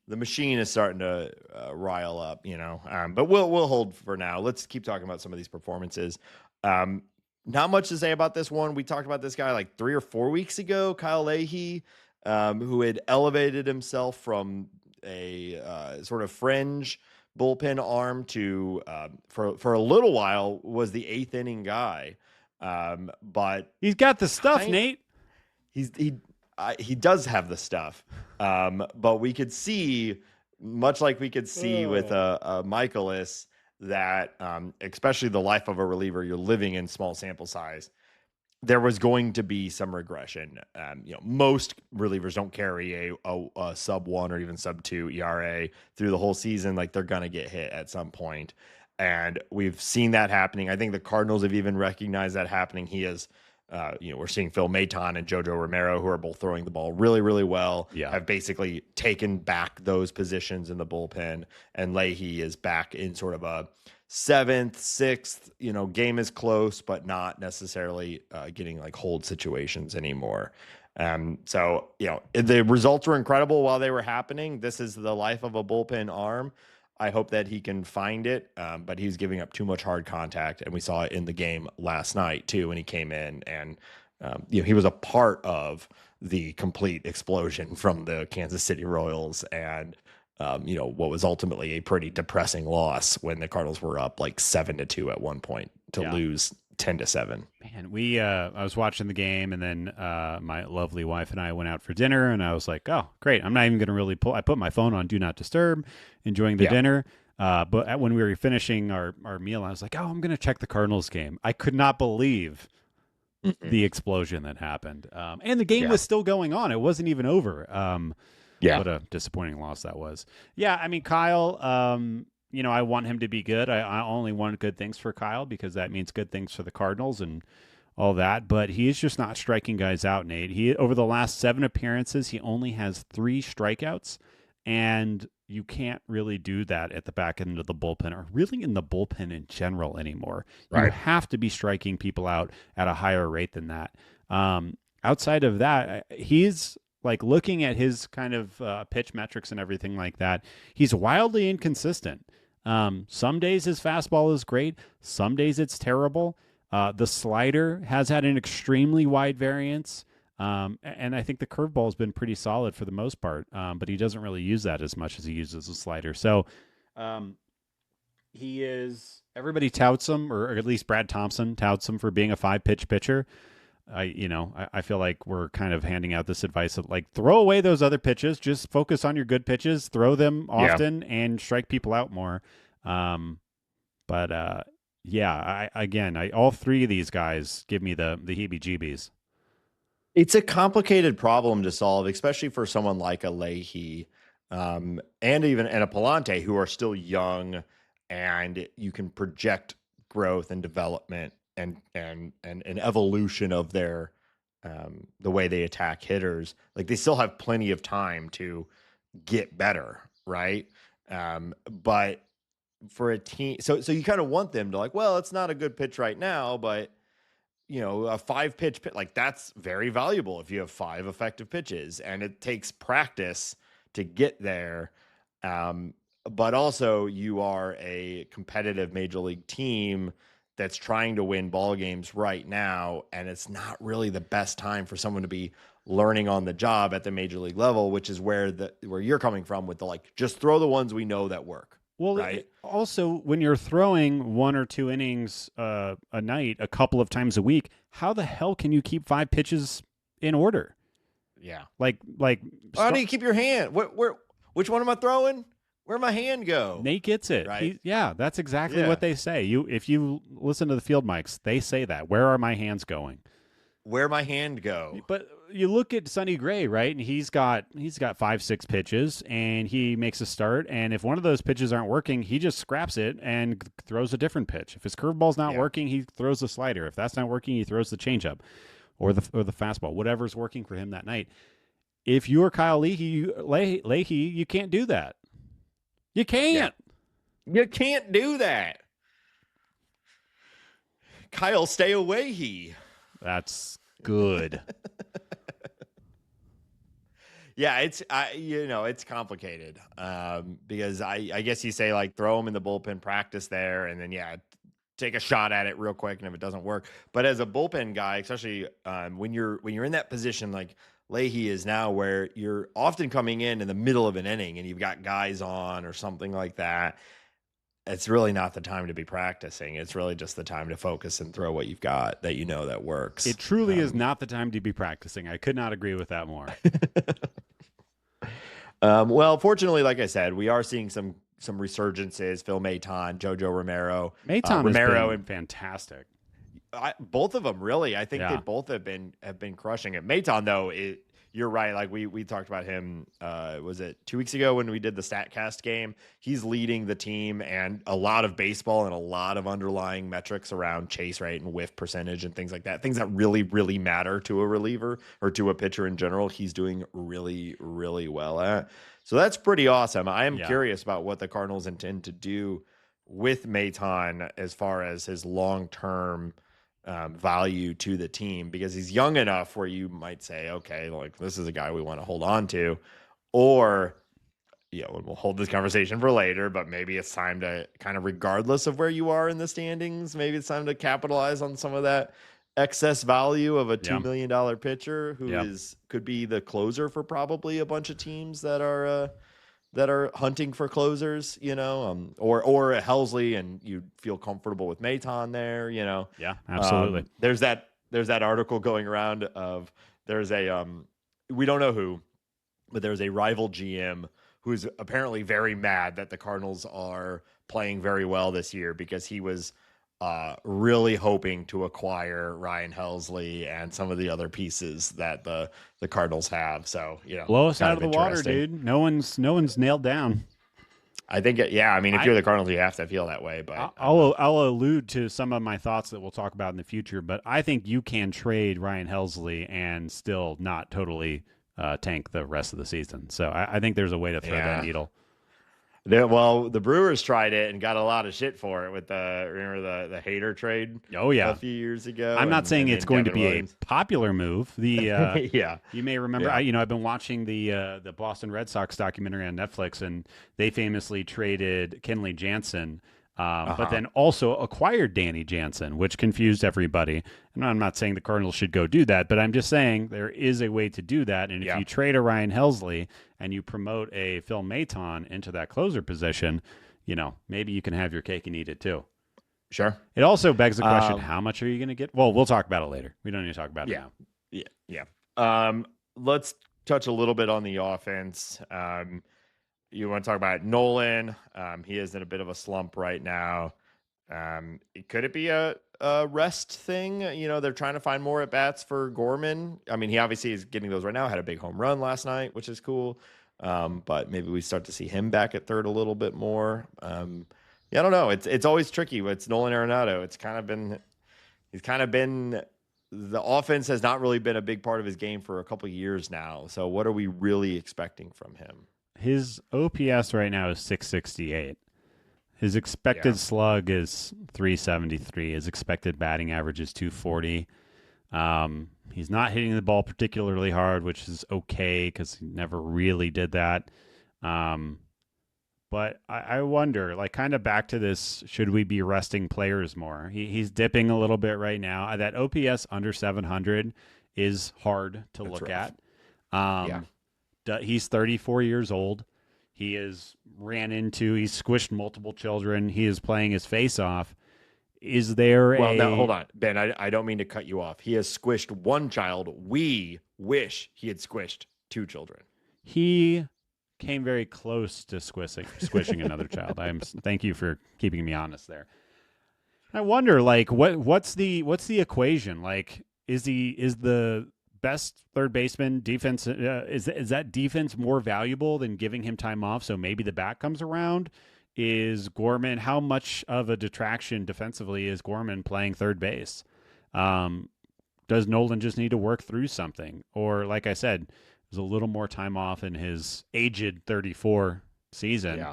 the machine is starting to rile up, but we'll hold for now. Let's keep talking about some of these performances. Not much to say about this one. We talked about this guy like 3 or 4 weeks ago, Kyle Leahy, who had elevated himself from a sort of fringe bullpen arm to for a little while was the 8th inning guy. But he's got the stuff, Nate. He does have the stuff, but we could see, much like we could see with a Mikolas, that especially the life of a reliever, you're living in small sample size, there was going to be some regression. Most relievers don't carry a sub 1 or even sub 2 ERA through the whole season. Like, they're going to get hit at some point. And we've seen that happening. I think the Cardinals have even recognized that happening. He is, we're seeing Phil Maton and Jojo Romero, who are both throwing the ball really, really well, have basically taken back those positions in the bullpen. And Leahy is back in sort of a 7th, 6th, game is close, but not necessarily getting like hold situations anymore. So, the results were incredible while they were happening. This is the life of a bullpen arm. I hope that he can find it, but he's giving up too much hard contact, and we saw it in the game last night too when he came in and he was a part of the complete explosion from the Kansas City Royals and, what was ultimately a pretty depressing loss when the Cardinals were up like 7-2 at one point to lose 10-7. Man, I was watching the game, and then my lovely wife and I went out for dinner, and I was like, oh, great. I'm not even going to really I put my phone on Do Not Disturb, enjoying the dinner. But when we were finishing our meal, I was like, oh, I'm going to check the Cardinals game. I could not believe the explosion that happened. And the game was still going on. It wasn't even over. What a disappointing loss that was. Yeah, I mean, Kyle, I want him to be good. I only want good things for Kyle because that means good things for the Cardinals and all that. But he is just not striking guys out, Nate. Over the last 7 appearances, he only has 3 strikeouts. And you can't really do that at the back end of the bullpen or really in the bullpen in general anymore. Right. You have to be striking people out at a higher rate than that. Outside of that, he's like looking at his kind of pitch metrics and everything like that. He's wildly inconsistent. Some days his fastball is great. Some days it's terrible. The slider has had an extremely wide variance. And I think the curveball has been pretty solid for the most part, but he doesn't really use that as much as he uses the slider. So everybody touts him, or at least Brad Thompson touts him for being a 5-pitch pitcher. I feel like we're kind of handing out this advice of like, throw away those other pitches, just focus on your good pitches, throw them often and strike people out more. All 3 of these guys give me the heebie-jeebies. It's a complicated problem to solve, especially for someone like a Leahy, and a Pallante, who are still young, and you can project growth and development and an evolution of their the way they attack hitters. Like, they still have plenty of time to get better, right? But for a team, so you kind of want them to like, well, it's not a good pitch right now, but a 5-pitch pitch, like, that's very valuable if you have 5 effective pitches, and it takes practice to get there. But also, you are a competitive major league team that's trying to win ball games right now, and it's not really the best time for someone to be learning on the job at the major league level, which is where you're coming from with the, like, just throw the ones we know that work. Well, right? Also, when you're throwing 1 or 2 innings a night, a couple of times a week, how the hell can you keep 5 pitches in order? Yeah. Like. How do you keep your hand? Which one am I throwing? Where'd my hand go? Nate gets it. Right? That's exactly what they say. If you listen to the field mics, they say that. Where are my hands going? Where my hand go? But you look at Sonny Gray, right? And he's got 5-6 pitches, and he makes a start. And if one of those pitches aren't working, he just scraps it and throws a different pitch. If his curveball's not working, he throws the slider. If that's not working, he throws the changeup or the fastball. Whatever's working for him that night. If you're Kyle Leahy, you can't do that. You can't. You can't do that. Kyle, stay away. That's good. Yeah, it's complicated because I guess you say, like, throw him in the bullpen, practice there, and then take a shot at it real quick, and if it doesn't work. But as a bullpen guy, especially when you're in that position like Leahy is now, where you're often coming in the middle of an inning and you've got guys on or something like that, it's really not the time to be practicing. It's really just the time to focus and throw what you've got that that works. It truly is not the time to be practicing. I could not agree with that more. Well, fortunately, like I said, we are seeing some resurgences. Phil Maton, Jojo Romero. Maton has been fantastic. Both of them, really. I think they both have been crushing it. Maton, though, you're right. Like, we talked about him, was it 2 weeks ago when we did the StatCast game? He's leading the team, and a lot of baseball and a lot of underlying metrics around chase rate and whiff percentage and things like that. Things that really, really matter to a reliever or to a pitcher in general. He's doing really, really well at. So that's pretty awesome. I am curious about what the Cardinals intend to do with Maton as far as his long-term value to the team, because he's young enough where you might say, okay, like, this is a guy we want to hold on to, or we'll hold this conversation for later, but maybe it's time to kind of, regardless of where you are in the standings, maybe it's time to capitalize on some of that excess value of a $2 million pitcher who could be the closer for probably a bunch of teams that are hunting for closers, or a Helsley, and you feel comfortable with Maton there, Yeah, absolutely. There's that article going around of there's a we don't know who, but there's a rival GM who's apparently very mad that the Cardinals are playing very well this year because he was really hoping to acquire Ryan Helsley and some of the other pieces that the Cardinals have. So, blow us out of the water, dude. No one's nailed down. I think, if you're the Cardinals, you have to feel that way. But I'll allude to some of my thoughts that we'll talk about in the future. But I think you can trade Ryan Helsley and still not totally tank the rest of the season. So I think there's a way to thread that needle. The Brewers tried it and got a lot of shit for it with the Hader trade. Oh yeah, a few years ago. I'm not saying it's going to be a popular move. The you may remember. I've been watching the Boston Red Sox documentary on Netflix, and they famously traded Kenley Jansen. But then also acquired Danny Jansen, which confused everybody. And I'm not saying the Cardinals should go do that, but I'm just saying there is a way to do that. And if you trade a Ryan Helsley and you promote a Phil Maton into that closer position, maybe you can have your cake and eat it too. Sure. It also begs the question, how much are you going to get? Well, we'll talk about it later. We don't need to talk about it now. Yeah. Let's touch a little bit on the offense. You want to talk about Nolan? He is in a bit of a slump right now. Could it be a rest thing? They're trying to find more at bats for Gorman. I mean, he obviously is getting those right now. Had a big home run last night, which is cool. But maybe we start to see him back at third a little bit more. I don't know. It's always tricky. It's Nolan Arenado. He's kind of been. The offense has not really been a big part of his game for a couple of years now. So what are we really expecting from him? His OPS right now is 668. His expected slug is 373. His expected batting average is 240. He's not hitting the ball particularly hard, which is okay because he never really did that. But I wonder, kind of back to this, should we be resting players more? He's dipping a little bit right now. That OPS under 700 is hard to look at. He's 34 years old. He he's squished multiple children. He is playing his face off. Is there now, hold on, Ben, I don't mean to cut you off. He has squished one child. We wish he had squished two children. He came very close to squishing another child. Thank you for keeping me honest there. I wonder, what's the equation? Is the best third baseman defense, is that defense more valuable than giving him time off so maybe the bat comes around? Is Gorman, how much of a detraction defensively is Gorman playing third base? Does Nolan just need to work through something? Or, like I said, there's a little more time off in his aged 34 season.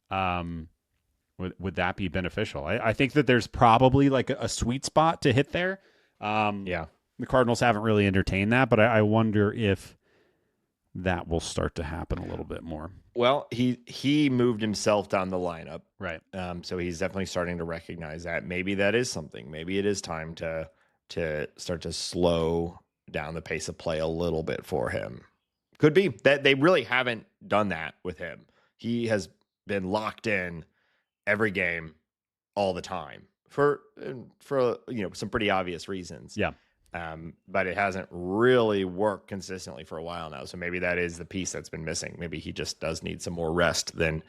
Would that be beneficial? I think that there's probably a sweet spot to hit there. The Cardinals haven't really entertained that, but I wonder if that will start to happen a little bit more. Well, he moved himself down the lineup. Right. So he's definitely starting to recognize that. Maybe that is something. Maybe it is time to start to slow down the pace of play a little bit for him. Could be that they really haven't done that with him. He has been locked in every game all the time for some pretty obvious reasons. Yeah. But it hasn't really worked consistently for a while now. So maybe that is the piece that's been missing. Maybe he just does need some more rest than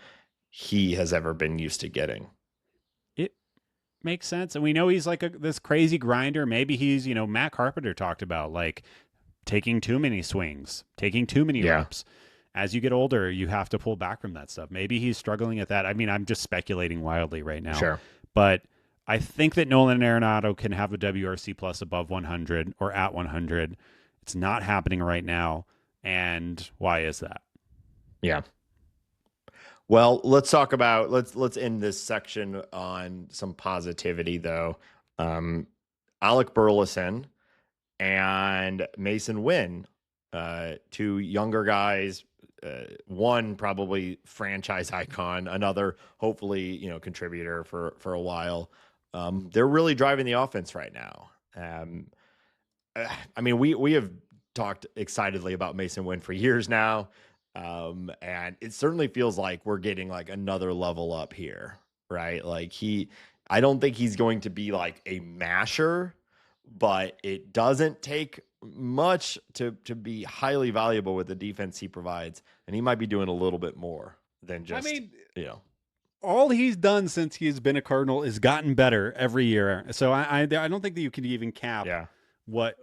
he has ever been used to getting. It makes sense. And we know he's this crazy grinder. Maybe he's, Matt Carpenter talked about taking too many swings, taking too many reps. As you get older, you have to pull back from that stuff. Maybe he's struggling at that. I mean, I'm just speculating wildly right now. Sure. But I think that Nolan Arenado can have a WRC plus above 100 or at 100. It's not happening right now. And why is that? Yeah. Well, let's talk about, let's end this section on some positivity though. Alec Burleson and Masyn Winn, two younger guys, one probably franchise icon, another hopefully, contributor for a while. They're really driving the offense right now. I mean, we have talked excitedly about Masyn Winn for years now. And it certainly feels like we're getting like another level up here, right? Like I don't think he's going to be like a masher, but it doesn't take much to be highly valuable with the defense he provides. And he might be doing a little bit more than just, all he's done since he's been a Cardinal is gotten better every year. So I don't think that you can even cap what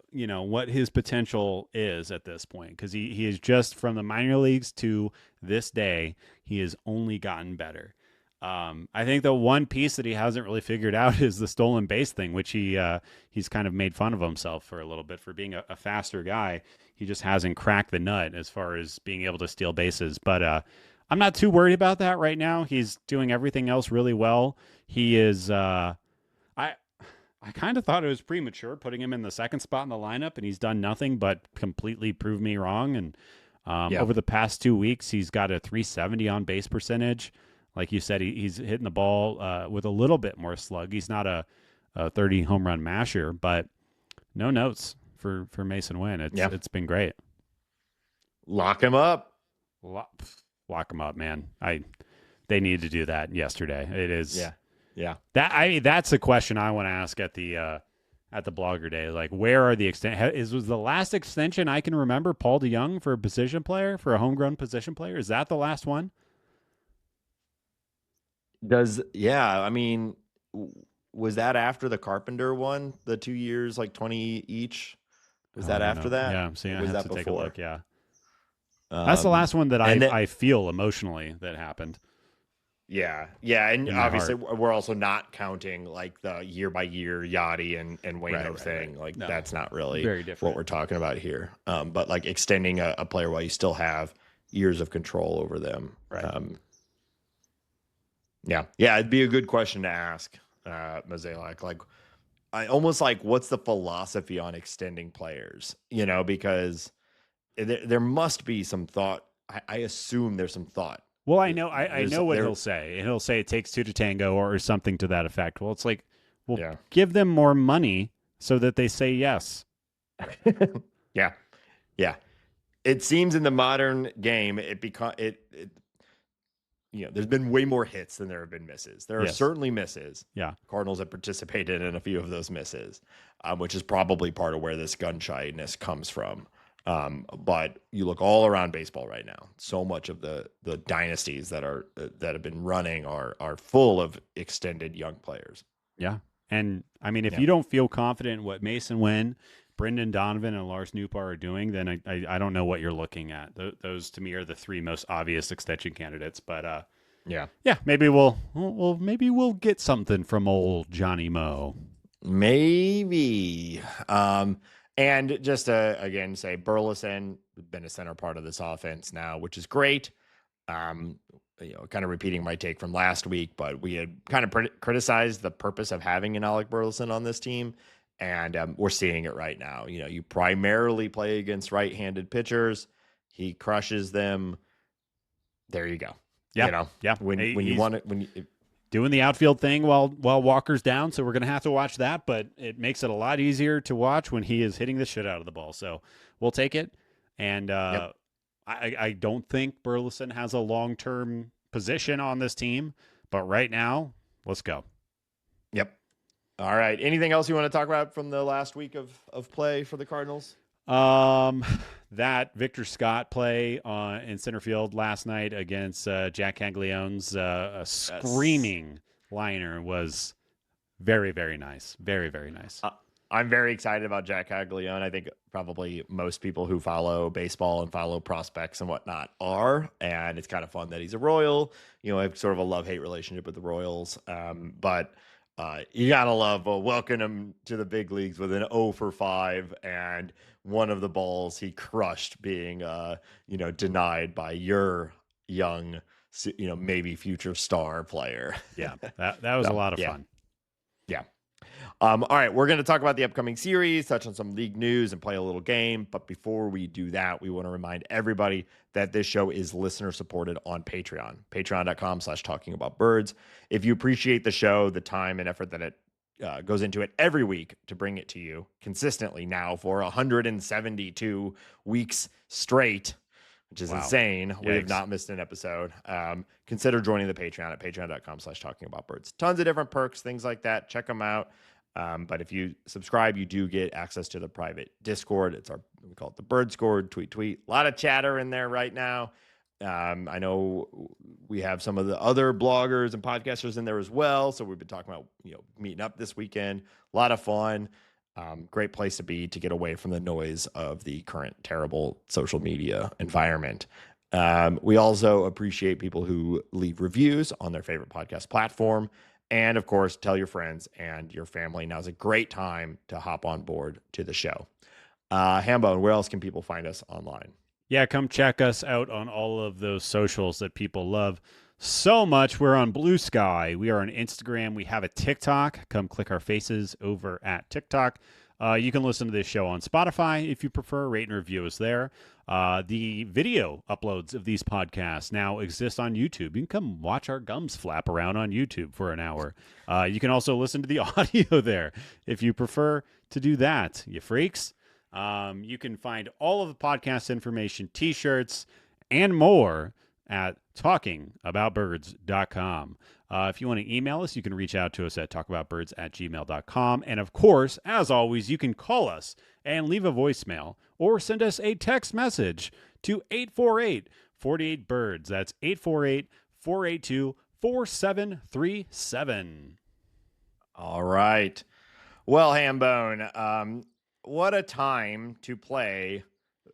his potential is at this point, because he is just from the minor leagues to this day, he has only gotten better. I think the one piece that he hasn't really figured out is the stolen base thing, which he's kind of made fun of himself for a little bit for being a faster guy. He just hasn't cracked the nut as far as being able to steal bases. But I'm not too worried about that right now. He's doing everything else really well. He is. I kind of thought it was premature putting him in the second spot in the lineup, and he's done nothing but completely prove me wrong. And over the past 2 weeks, he's got a 370 on base percentage. Like you said, he's hitting the ball with a little bit more slug. He's not a 30 home run masher, but no notes for Masyn Winn. It's been great. Lock him up. Lock him up, man. They needed to do that yesterday. It is. Yeah. That's a question I want to ask at the Blogger Day. Like, where are the was the last extension I can remember Paul DeYoung for a position player, for a homegrown position player? Is that the last one? I mean, was that after the Carpenter one, the 2 years, like 20 each? Was that after that? Yeah, see, I have to take a look. Yeah. That's the last one that I feel emotionally that happened. Yeah. And obviously we're also not counting like the year by year Yachty and Waino thing. Like that's not really very different what we're talking about here. But like extending a player while you still have years of control over them. Right. Yeah, it'd be a good question to ask, Mozeliak. Like, I almost like, what's the philosophy on extending players? Because there must be some thought. I assume there's some thought. Well, I know what he'll say. He'll say it takes two to tango or something to that effect. Well, it's like, give them more money so that they say yes. Yeah. It seems in the modern game, there's been way more hits than there have been misses. There are certainly misses. Yeah. Cardinals have participated in a few of those misses, which is probably part of where this gun shyness comes from. But you look all around baseball right now. So much of the dynasties that have been running are full of extended young players. Yeah. And I mean, if you don't feel confident in what Masyn Winn, Brendan Donovan, and Lars Nootbaar are doing, then I don't know what you're looking at. Those to me are the three most obvious extension candidates. But maybe we'll get something from old Johnny Mo. Maybe. And just to again say, Burleson has been a center part of this offense now, which is great. Kind of repeating my take from last week, but we had kind of criticized the purpose of having an Alec Burleson on this team. And we're seeing it right now. You primarily play against right-handed pitchers. He crushes them. There you go. Yeah. When you want it, doing the outfield thing while Walker's down, so we're going to have to watch that. But it makes it a lot easier to watch when he is hitting the shit out of the ball. So we'll take it. And I don't think Burleson has a long-term position on this team. But right now, let's go. Yep. All right. Anything else you want to talk about from the last week of play for the Cardinals? That Victor Scott play in center field last night against Jac Caglianone's screaming liner was very, very nice. Very, very nice. I'm very excited about Jac Caglianone. I think probably most people who follow baseball and follow prospects and whatnot are, and it's kind of fun that he's a Royal. I have sort of a love-hate relationship with the Royals, but you gotta love welcoming him to the big leagues with an 0 for 5, and one of the balls he crushed being denied by your young maybe future star player. Yeah, that was a lot of fun. Yeah. All right, we're going to talk about the upcoming series, touch on some league news, and play a little game. But before we do that, we want to remind everybody that this show is listener supported on Patreon, patreon.com/talkingaboutbirds. If you appreciate the show, the time and effort that it goes into it every week to bring it to you consistently now for 172 weeks straight, which is insane. Yikes. We have not missed an episode. Consider joining the Patreon at patreon.com/talkingaboutbirds. Tons of different perks, things like that. Check them out. But if you subscribe, you do get access to the private Discord. We call it the Bird Scord. Tweet. A lot of chatter in there right now. I know we have some of the other bloggers and podcasters in there as well. So we've been talking about, meeting up this weekend. A lot of fun. Great place to be to get away from the noise of the current terrible social media environment. We also appreciate people who leave reviews on their favorite podcast platform. And of course, tell your friends and your family. Now's a great time to hop on board to the show. Hambone, where else can people find us online? Yeah, come check us out on all of those socials that people love so much. We're on Blue Sky. We are on Instagram. We have a TikTok. Come click our faces over at TikTok. You can listen to this show on Spotify if you prefer. Rate and review us there. The video uploads of these podcasts now exist on YouTube. You can come watch our gums flap around on YouTube for an hour. You can also listen to the audio there if you prefer to do that, you freaks. You can find all of the podcast information, t-shirts, and more at talkingaboutbirds.com. If you want to email us, you can reach out to us at talkaboutbirds@gmail.com. And of course, as always, you can call us and leave a voicemail or send us a text message to 848-48-BIRDS. That's 848-482-4737. All right. Well, Hambone, what a time to play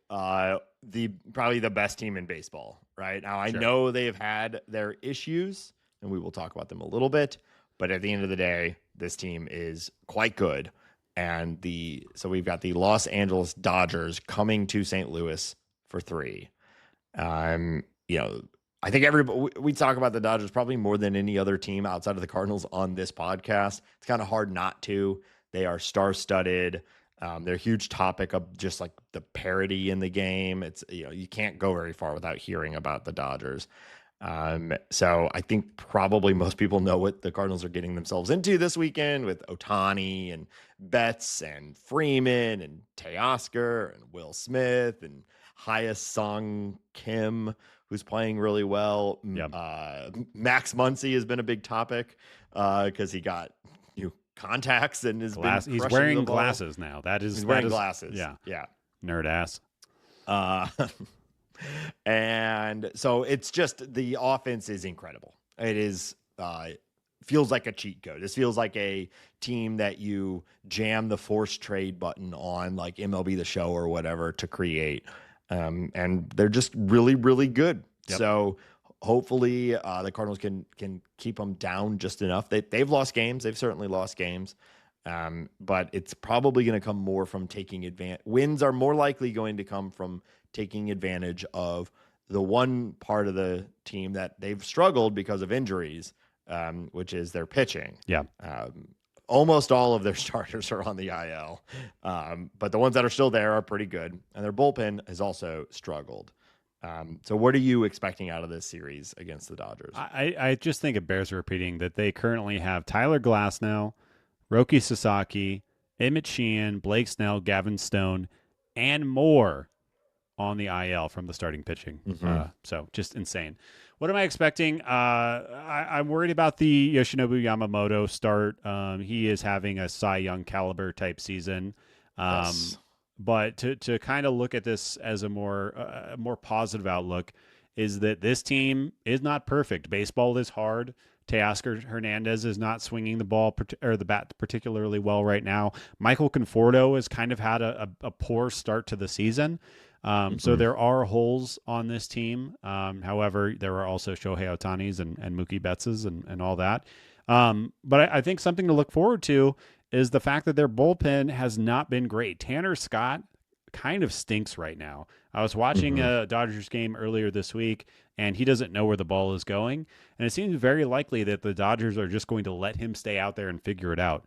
probably the best team in baseball right now. I know they've had their issues, and we will talk about them a little bit, but at the end of the day, this team is quite good. And so we've got the Los Angeles Dodgers coming to St. Louis for 3. I think we talk about the Dodgers probably more than any other team outside of the Cardinals on this podcast. It's kind of hard not to. They are star-studded. They're a huge topic of just like the parity in the game. It's, you can't go very far without hearing about the Dodgers. So I think probably most people know what the Cardinals are getting themselves into this weekend with Ohtani and Betts and Freeman and Teoscar and Will Smith and Hyaesung Kim, who's playing really well. Yep. Max Muncy has been a big topic because he got contacts and he's wearing glasses now. He's wearing glasses. Yeah. Nerd ass. And so it's just the offense is incredible. It is feels like a cheat code. This feels like a team that you jam the force trade button on, like MLB The Show or whatever, to create. And they're just really, really good. Yep. So hopefully the Cardinals can keep them down just enough. They've lost games. They've certainly lost games. But it's probably going to come more from taking advantage. Wins are more likely going to come from taking advantage of the one part of the team that they've struggled because of injuries, which is their pitching. Yeah. Almost all of their starters are on the IL. But the ones that are still there are pretty good. And their bullpen has also struggled. So what are you expecting out of this series against the Dodgers? I just think it bears repeating that they currently have Tyler Glasnow, Roki Sasaki, Emmett Sheehan, Blake Snell, Gavin Stone, and more on the IL from the starting pitching. Mm-hmm. So just insane. What am I expecting? I'm worried about the Yoshinobu Yamamoto start. He is having a Cy Young caliber type season. Yes. But to kind of look at this as a more positive outlook is that this team is not perfect. Baseball is hard. Teoscar Hernandez is not swinging the ball or the bat particularly well right now. Michael Conforto has kind of had a poor start to the season. So there are holes on this team. However, there are also Shohei Ohtani's and Mookie Betts's and all that. But I think something to look forward to is the fact that their bullpen has not been great. Tanner Scott kind of stinks right now. I was watching a Dodgers game earlier this week, and he doesn't know where the ball is going. And it seems very likely that the Dodgers are just going to let him stay out there and figure it out.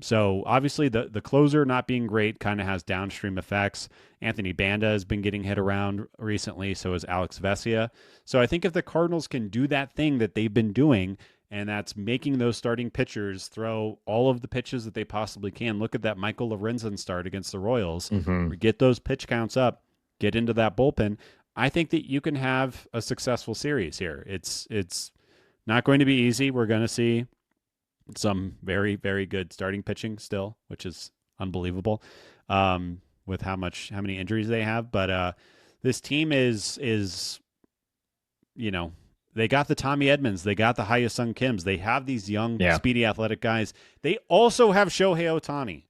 So obviously the closer not being great kind of has downstream effects. Anthony Banda has been getting hit around recently. So is Alex Vesia. So I think if the Cardinals can do that thing that they've been doing and that's making those starting pitchers throw all of the pitches that they possibly can. Look at that Michael Lorenzen start against the Royals. Get those pitch counts up, get into that bullpen. I think that you can have a successful series here. It's not going to be easy. We're going to see some very, very good starting pitching still, which is unbelievable with how many injuries they have. But this team is they got the Tommy Edmonds, they got the Hyosung Kims, they have these young, speedy, athletic guys. They also have Shohei Ohtani,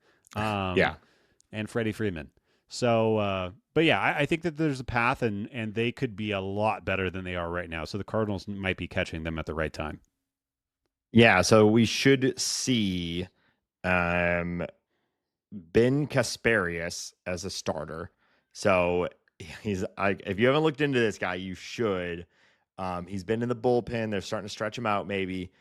and Freddie Freeman. So, but yeah, I think that there's a path, and they could be a lot better than they are right now. So the Cardinals might be catching them at the right time. Yeah, so we should see Ben Kasparius as a starter. So if you haven't looked into this guy, you should. He's been in the bullpen. They're starting to stretch him out maybe.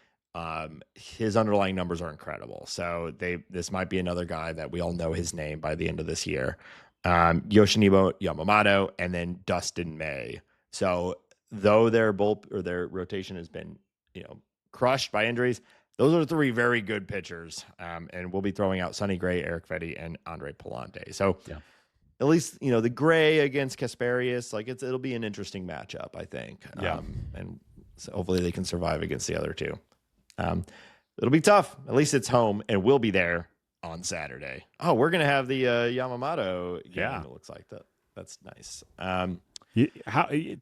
His underlying numbers are incredible. So this might be another guy that we all know his name by the end of this year. Yoshinobu Yamamoto and then Dustin May. So though their rotation has been, crushed by injuries, those are three very good pitchers. And we'll be throwing out Sonny Gray, Eric Fedde, and Andre Pallante. So at least, the Gray against Kasparius, it'll be an interesting matchup, I think. And so hopefully they can survive against the other two. It'll be tough. At least it's home, and we'll be there on Saturday. Oh, we're going to have the Yamamoto game, it looks like. That's nice.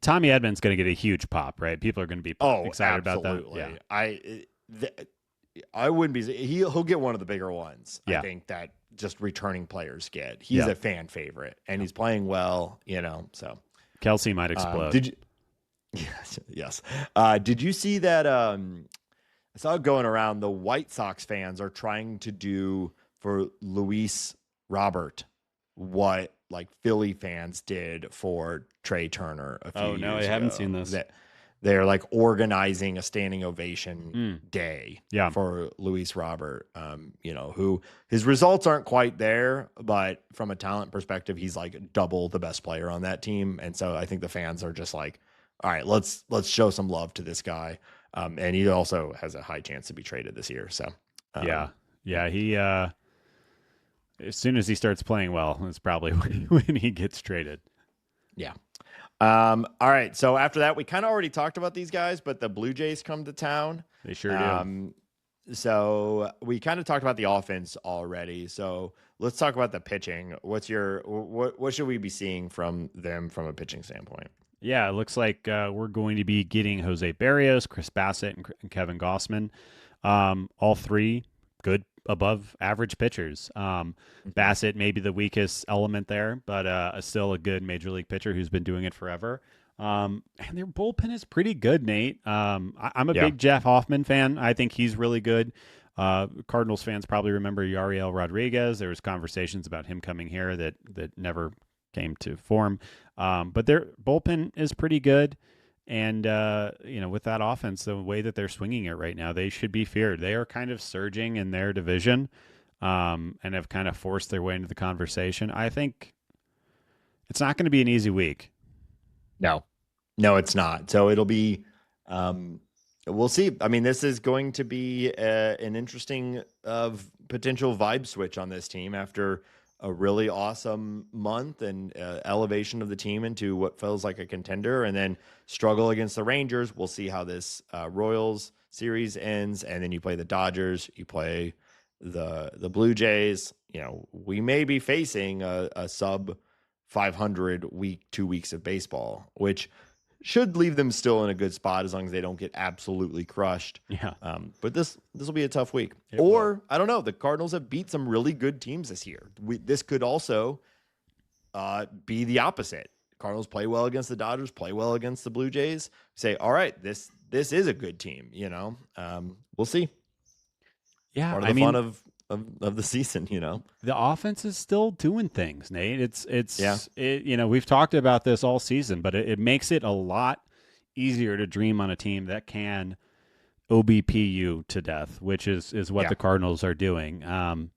Tommy Edmonds going to get a huge pop, right? People are going to be excited about that. Yeah. I wouldn't be. He'll get one of the bigger ones. I think that just returning players get. He's a fan favorite, and he's playing well. So Kelsey might explode. Did you? Yes. Did you see that? I saw it going around. The White Sox fans are trying to do for Luis Robert what Philly fans did for Trey Turner a few years ago. I haven't seen this. They're organizing a standing ovation day for Luis Robert, who his results aren't quite there, but from a talent perspective, he's double the best player on that team. And so I think the fans are just all right, let's show some love to this guy. And he also has a high chance to be traded this year. So, he, as soon as he starts playing well, it's probably when he gets traded. Yeah. All right. So after that, we kind of already talked about these guys, but the Blue Jays come to town. They sure do. So we kind of talked about the offense already. So let's talk about the pitching. What should we be seeing from them from a pitching standpoint? Yeah, it looks like we're going to be getting Jose Barrios, Chris Bassett, and Kevin Gossman. All three good above average pitchers. Bassett may be the weakest element there, but still a good major league pitcher who's been doing it forever. And their bullpen is pretty good, Nate. I'm a big Jeff Hoffman fan. I think he's really good. Cardinals fans probably remember Yariel Rodriguez. There was conversations about him coming here that never came to form. But their bullpen is pretty good. And, with that offense, the way that they're swinging it right now, they should be feared. They are kind of surging in their division and have kind of forced their way into the conversation. I think it's not going to be an easy week. No, it's not. So it'll be, we'll see. I mean, this is going to be an interesting potential vibe switch on this team after a really awesome month and elevation of the team into what feels like a contender, and then struggle against the Rangers. We'll see how this Royals series ends. And then you play the Dodgers, you play the Blue Jays. We may be facing a sub 500 week, 2 weeks of baseball, which should leave them still in a good spot as long as they don't get absolutely crushed. Yeah. But this will be a tough week. I don't know. The Cardinals have beat some really good teams this year. This could also be the opposite. Cardinals play well against the Dodgers, play well against the Blue Jays. Say, all right, this is a good team. We'll see. Yeah, part of the fun of the season. The offense is still doing things, Nate. We've talked about this all season, but it makes it a lot easier to dream on a team that can OBP you to death, which is what the Cardinals are doing. I'm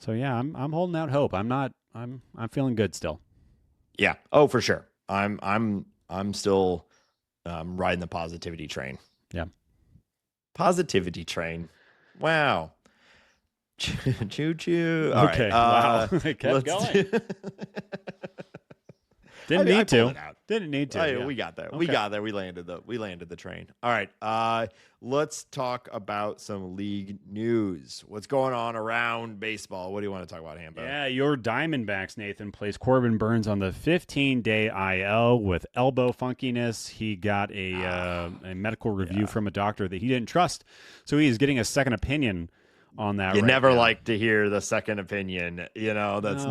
holding out hope. I'm feeling good still. Yeah. Oh, for sure. I'm still riding the positivity train. Yeah. Positivity train. Wow. Choo choo. All Okay. right. Wow. It kept going. Didn't need to. Didn't need to. Yeah. We got there. Okay. We got there. We landed the train. All right. Let's talk about some league news. What's going on around baseball? What do you want to talk about, Hambo? Yeah, your Diamondbacks, Nathan, plays Corbin Burns on the 15-day IL with elbow funkiness. He got a medical review from a doctor that he didn't trust, so he is getting a second opinion on that. You never like to hear the second opinion. That's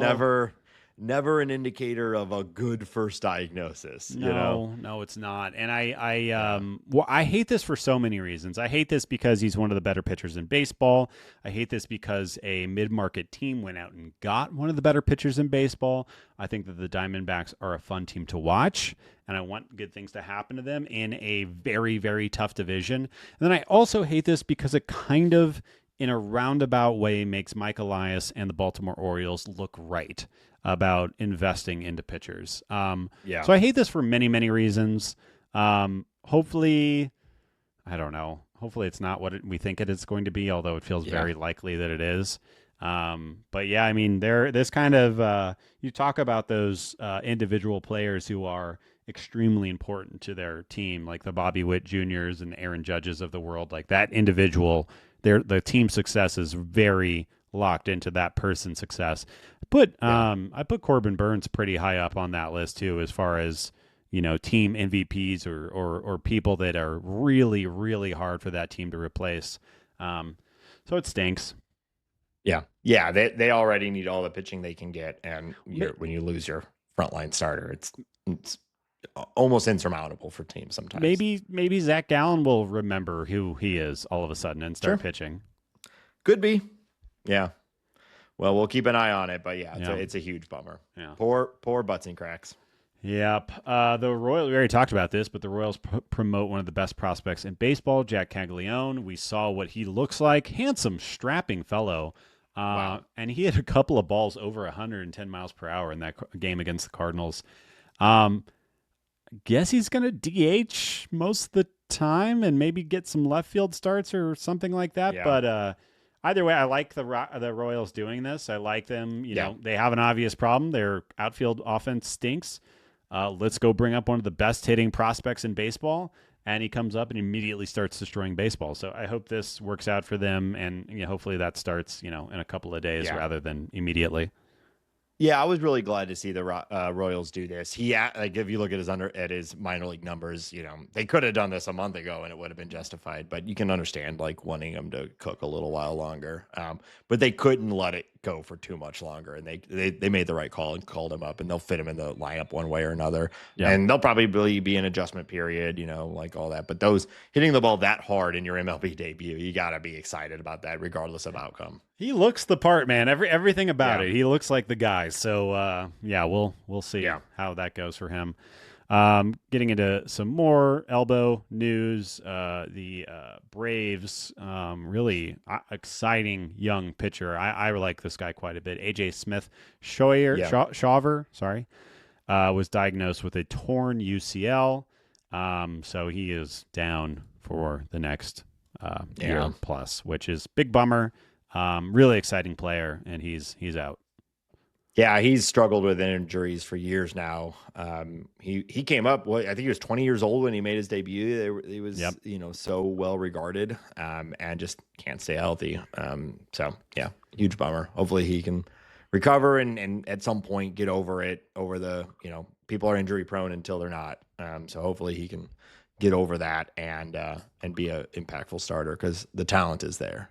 never an indicator of a good first diagnosis. No, it's not. And I hate this for so many reasons. I hate this because he's one of the better pitchers in baseball. I hate this because a mid-market team went out and got one of the better pitchers in baseball. I think that the Diamondbacks are a fun team to watch, and I want good things to happen to them in a very, very tough division. And then I also hate this because it kind of, in a roundabout way, makes Mikolas and the Baltimore Orioles look right about investing into pitchers. So I hate this for many, many reasons. Hopefully, I don't know. Hopefully it's not what we think it is going to be, although it feels very likely that it is. But yeah, I mean, this kind of, you talk about those individual players who are extremely important to their team, like the Bobby Witt Juniors and Aaron Judges of the world. Like that individual, the team success is very locked into that person's success. I put Corbin Burns pretty high up on that list too, as far as, team MVPs or people that are really, really hard for that team to replace. So it stinks. Yeah. They already need all the pitching they can get, and when you lose your frontline starter, it's almost insurmountable for teams sometimes. Maybe Zac Gallen will remember who he is all of a sudden and start pitching. Could be. Yeah. Well, we'll keep an eye on it, but it's a huge bummer. Yeah. Poor butts and cracks. Yep. The Royals, we already talked about this, but the Royals promote one of the best prospects in baseball, Jac Caglianone. We saw what he looks like. Handsome, strapping fellow. Wow. And he had a couple of balls over 110 miles per hour in that game against the Cardinals. Guess he's going to DH most of the time and maybe get some left field starts or something like that. Yeah. But either way, I like the Royals doing this. I like them. They have an obvious problem. Their outfield offense stinks. Let's go bring up one of the best hitting prospects in baseball. And he comes up and immediately starts destroying baseball. So I hope this works out for them. And hopefully that starts, in a couple of days rather than immediately. Yeah, I was really glad to see the Royals do this. If you look at his minor league numbers, they could have done this a month ago and it would have been justified. But you can understand wanting him to cook a little while longer. But they couldn't let it go for too much longer, and they made the right call and called him up, and they'll fit him in the lineup one way or another. Yeah. And they'll probably be an adjustment period, all that. But those hitting the ball that hard in your MLB debut, you got to be excited about that, regardless of outcome. He looks the part, man. Everything about it. He looks like the guy. So we'll see how that goes for him. Getting into some more elbow news, the Braves, really exciting young pitcher. I like this guy quite a bit. AJ Smith-Shawver, was diagnosed with a torn UCL. So he is down for the next year plus, which is big bummer. Really exciting player, and he's out. Yeah, he's struggled with injuries for years now. He came up, I think he was 20 years old when he made his debut. He was, so well regarded, and just can't stay healthy. Huge bummer. Hopefully he can recover and at some point get over it. People are injury prone until they're not. So hopefully he can get over that and be an impactful starter, because the talent is there.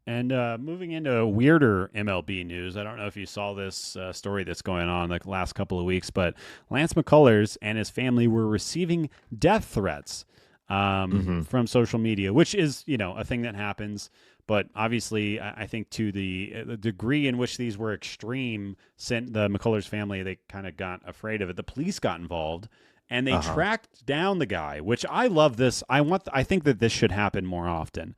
And moving into weirder MLB news, I don't know if you saw this story that's going on the last couple of weeks, but Lance McCullers and his family were receiving death threats from social media, which is, a thing that happens. But obviously, I think to the degree in which these were extreme, sent the McCullers family, they kind of got afraid of it. The police got involved, and they tracked down the guy, which I love this. I think that this should happen more often.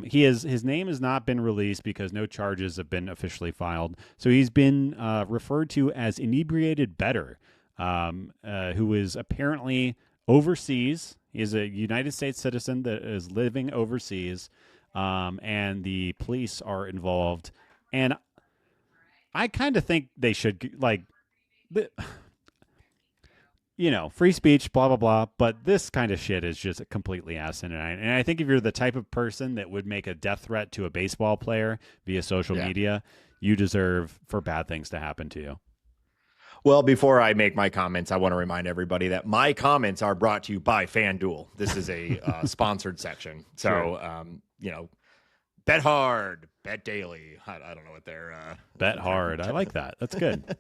His name has not been released because no charges have been officially filed. So he's been referred to as inebriated bettor, who is apparently overseas. He is a United States citizen that is living overseas, and the police are involved. And I kind of think they should, like, free speech, blah, blah, blah. But this kind of shit is just completely asinine. And I think if you're the type of person that would make a death threat to a baseball player via social media, you deserve for bad things to happen to you. Well, before I make my comments, I want to remind everybody that my comments are brought to you by FanDuel. This is a sponsored section. So, sure. Bet hard, bet daily. I don't know what they're... bet hard. I like that. That's good.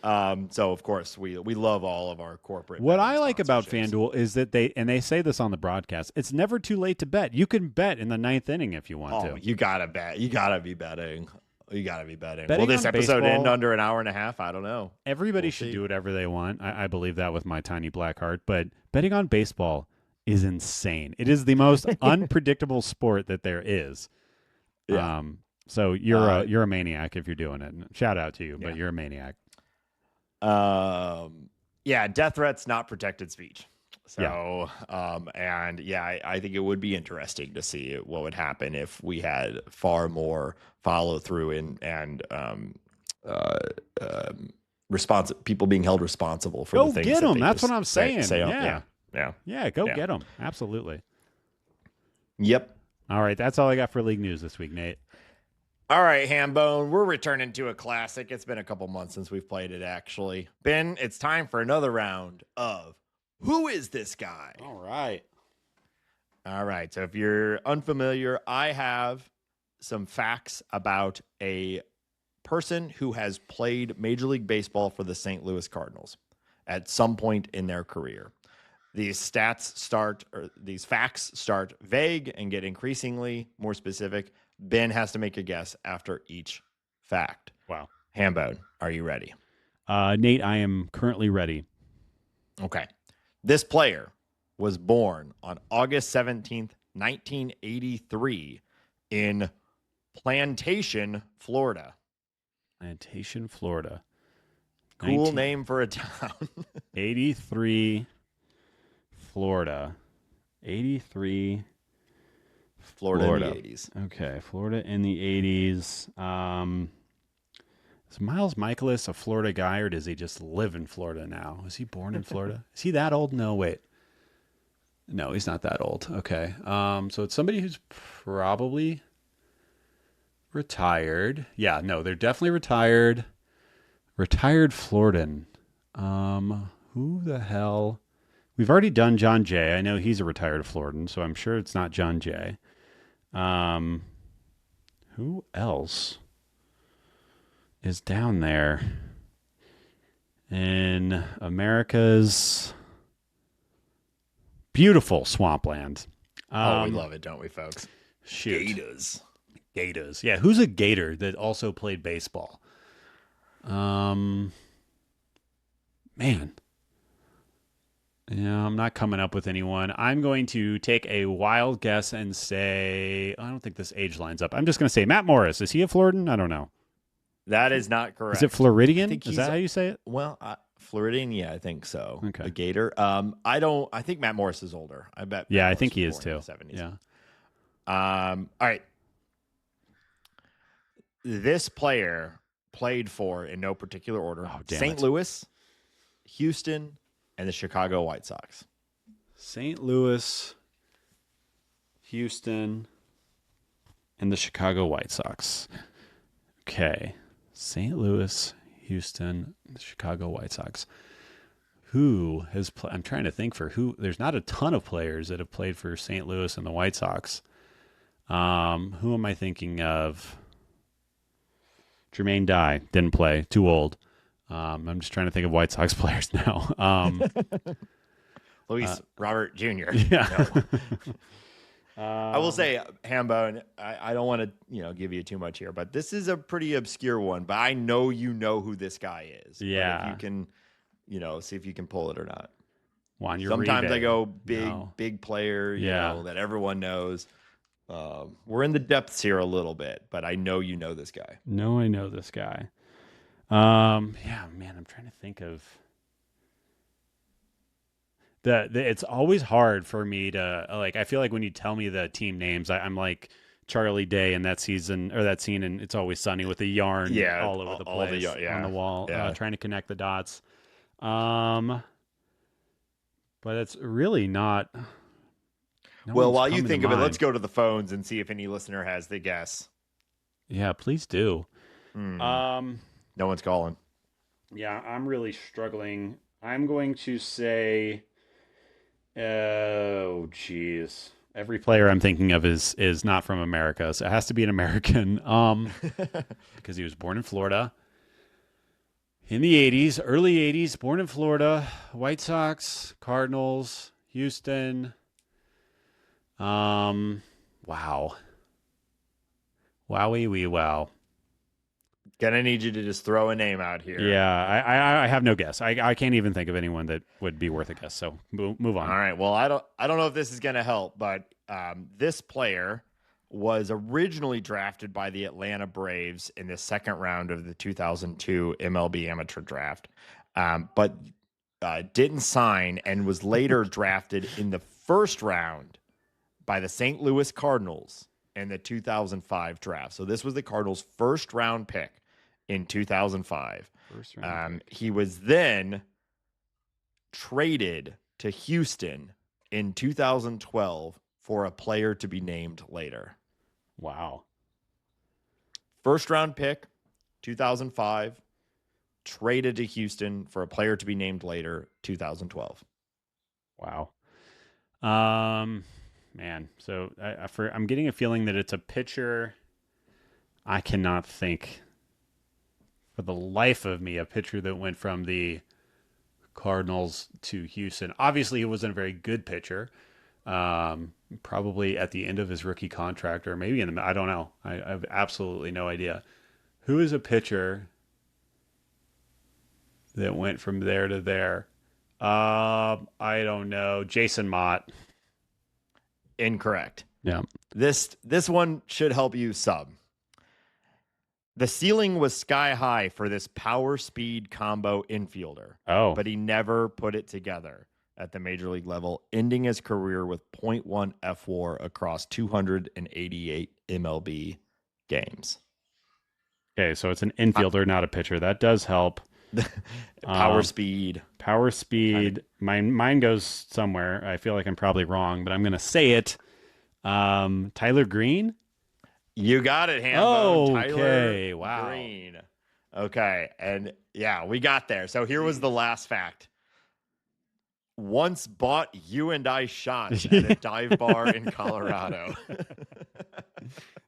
So of course we love all of our corporate. What I like about FanDuel is that they say this on the broadcast. It's never too late to bet. You can bet in the 9th inning if you want to. You gotta bet. You gotta be betting. You gotta be betting. Will this episode end under an hour and a half? I don't know. Everybody should do whatever they want. I believe that with my tiny black heart. But betting on baseball is insane. It is the most unpredictable sport that there is. Yeah. So you're a maniac if you're doing it. Shout out to you, but you're a maniac. Death threats, not protected speech. So, I think it would be interesting to see what would happen if we had far more follow through and people being held responsible for the things. Go get them. That's what I'm saying. Go get them. Absolutely. Yep. All right. That's all I got for league news this week, Nate. All right, Hambone, we're returning to a classic. It's been a couple months since we've played it, actually. Ben, it's time for another round of Who Is This Guy? All right. So if you're unfamiliar, I have some facts about a person who has played Major League Baseball for the St. Louis Cardinals at some point in their career. These facts start vague and get increasingly more specific. Ben has to make a guess after each fact. Wow. Hambone, are you ready? Nate, I am currently ready. Okay. This player was born on August 17th, 1983 in Plantation, Florida. Plantation, Florida. Cool name for a town. 83, Florida. 83, Florida in the 80s. Okay, Florida in the 80s. Is Miles Mikolas a Florida guy, or does he just live in Florida now? Is he born in Florida? Is he that old? No, wait. No, he's not that old. Okay. So it's somebody who's probably retired. Yeah, no, they're definitely retired. Retired Floridan. Who the hell? We've already done John Jay. I know he's a retired Floridan, so I'm sure it's not John Jay. Who else is down there in America's beautiful swampland? We love it, don't we, folks? Shoot. Gators. Yeah, who's a Gator that also played baseball? Man. Yeah, I'm not coming up with anyone. I'm going to take a wild guess and say, I don't think this age lines up. I'm just going to say Matt Morris. Is he a Floridian? I don't know. That is not correct. Is it Floridian? Is that how you say it? Well, Floridian, yeah, I think so. Okay. A Gator. I think Matt Morris is older. I bet. Yeah, I think he is too. Yeah. All right. This player played for, in no particular order, St. Louis, Houston, and the Chicago White Sox. St. Louis, Houston, and the Chicago White Sox. Okay. St. Louis, Houston, the Chicago White Sox. Who has I'm trying to think for who. There's not a ton of players that have played for St. Louis and the White Sox. Who am I thinking of? Jermaine Dye didn't play. Too old. I'm just trying to think of White Sox players now. Luis Robert Jr. Yeah. No. I will say, Hambone, I don't want to give you too much here, but this is a pretty obscure one. But I know you know who this guy is. Yeah. But if you can, see if you can pull it or not. Juan Uribe. Sometimes I go big player, you know, that everyone knows. We're in the depths here a little bit, but I know you know this guy. No, I know this guy. Yeah, man, I'm trying to think of. it's always hard for me to like. I feel like when you tell me the team names, I'm like Charlie Day in that season or that scene, and It's Always Sunny with the yarn all over the place on the wall, trying to connect the dots. But it's really not. Well, while you think of it, let's go to the phones and see if any listener has the guess. Yeah, please do. No one's calling. Yeah, I'm really struggling. I'm going to say, oh, geez. Every player I'm thinking of is not from America, so it has to be an American. Because he was born in Florida in the 80s, early 80s, born in Florida, White Sox, Cardinals, Houston. Wow. Wowie wee wow. Gonna need you to just throw a name out here. Yeah, I have no guess. I can't even think of anyone that would be worth a guess. So move on. All right. Well, I don't know if this is gonna help, but this player was originally drafted by the Atlanta Braves in the second round of the 2002 MLB amateur draft, but didn't sign and was later drafted in the first round by the St. Louis Cardinals in the 2005 draft. So this was the Cardinals' first round pick in 2005. He was then traded to Houston in 2012 for a player to be named later. Wow. First round pick, 2005, traded to Houston for a player to be named later, 2012. Wow. Man, so I'm getting a feeling that it's a pitcher. I cannot think for the life of me a pitcher that went from the Cardinals to Houston. Obviously, he wasn't a very good pitcher. Probably at the end of his rookie contract, or maybe I don't know. I have absolutely no idea. Who is a pitcher that went from there to there? I don't know. Jason Mott. Incorrect. Yeah. This one should help you sub. The ceiling was sky high for this power speed combo infielder. Oh. But he never put it together at the major league level, ending his career with .1 F/WAR across 288 MLB games. Okay, so it's an infielder, not a pitcher. That does help. Power speed. Power speed. Mine goes somewhere. I feel like I'm probably wrong, but I'm going to say it. Tyler Green? You got it, Hambone. Oh, okay. Tyler Wow. Green. Okay, and yeah, we got there. So here was the last fact. Once bought you and I shots at a dive bar in Colorado.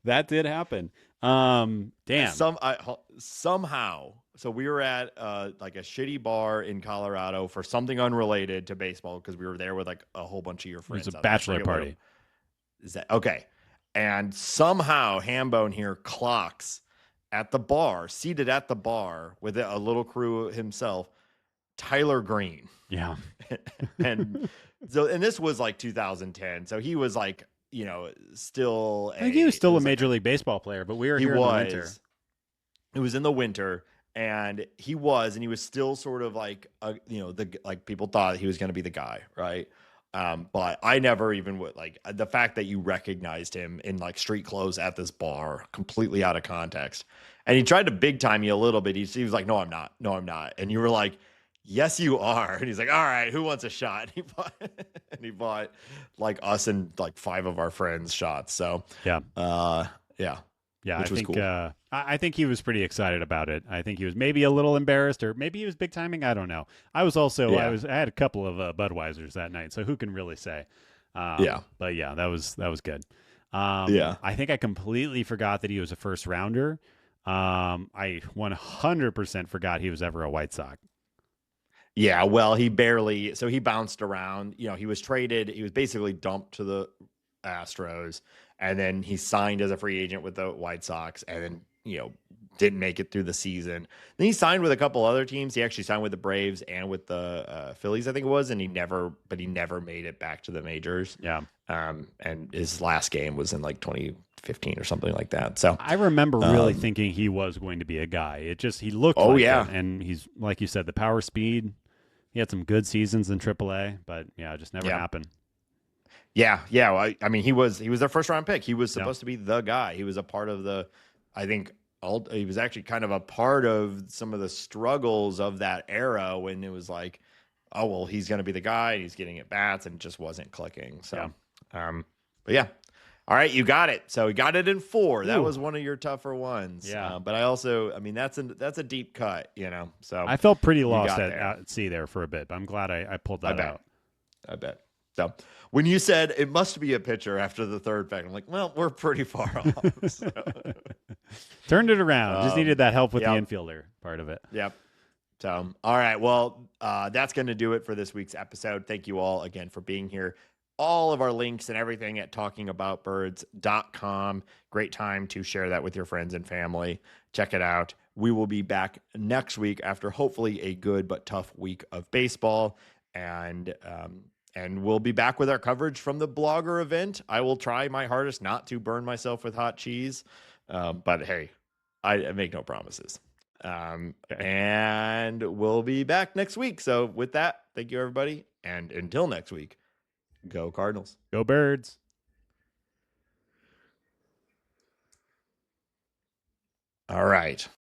That did happen. Damn. Somehow. So we were at like a shitty bar in Colorado for something unrelated to baseball because we were there with like a whole bunch of your friends. It was a bachelor party. Is that okay? And somehow Hambone here clocks at the bar, seated at the bar with a little crew himself, Tyler Green. Yeah. and this was like 2010. So he was like, still I think he was still a Major League Baseball player, but we were here in the winter. It was in the winter, and he was still sort of like, people thought he was going to be the guy, right? But I never even would like the fact that you recognized him in like street clothes at this bar, completely out of context. And he tried to big time you a little bit. He was like, no, I'm not. No, I'm not. And you were like, yes, you are. And he's like, all right, who wants a shot? And he bought like us and like 5 of our friends shots. So yeah. Yeah, I think cool. I think he was pretty excited about it. I think he was maybe a little embarrassed, or maybe he was big timing. I don't know. I was also I had a couple of Budweisers that night, so who can really say? But yeah, that was good. I think I completely forgot that he was a first rounder. I 100% forgot he was ever a White Sox. Yeah, well, he bounced around. He was traded. He was basically dumped to the Astros, and then he signed as a free agent with the White Sox, and then didn't make it through the season. Then he signed with a couple other teams. He actually signed with the Braves and with the Phillies, I think it was, and he never made it back to the majors. Yeah. And his last game was in like 2015 or something like that. So I remember really thinking he was going to be a guy. He looked. And he's, like you said, the power speed. He had some good seasons in AAA, but it just never happened. Yeah. I mean, he was their first round pick. He was supposed to be the guy. He was a part of he was actually kind of a part of some of the struggles of that era when it was like, oh, well, he's going to be the guy. He's getting at bats, and it just wasn't clicking. So, but yeah. All right, you got it. So we got it in 4. Ooh. That was one of your tougher ones. Yeah. But I mean, that's a deep cut, So I felt pretty lost at sea there for a bit, but I'm glad I pulled that out. I bet. So when you said it must be a pitcher after the third fact, I'm like, well, we're pretty far off. So. Turned it around. Just needed that help with the infielder part of it. Yep. So, all right. Well, that's going to do it for this week's episode. Thank you all again for being here. All of our links and everything at talkingaboutbirds.com. Great time to share that with your friends and family. Check it out. We will be back next week after hopefully a good but tough week of baseball. And we'll be back with our coverage from the blogger event. I will try my hardest not to burn myself with hot cheese. But hey, I make no promises. And we'll be back next week. So with that, thank you, everybody. And until next week, go Cardinals. Go Birds. All right.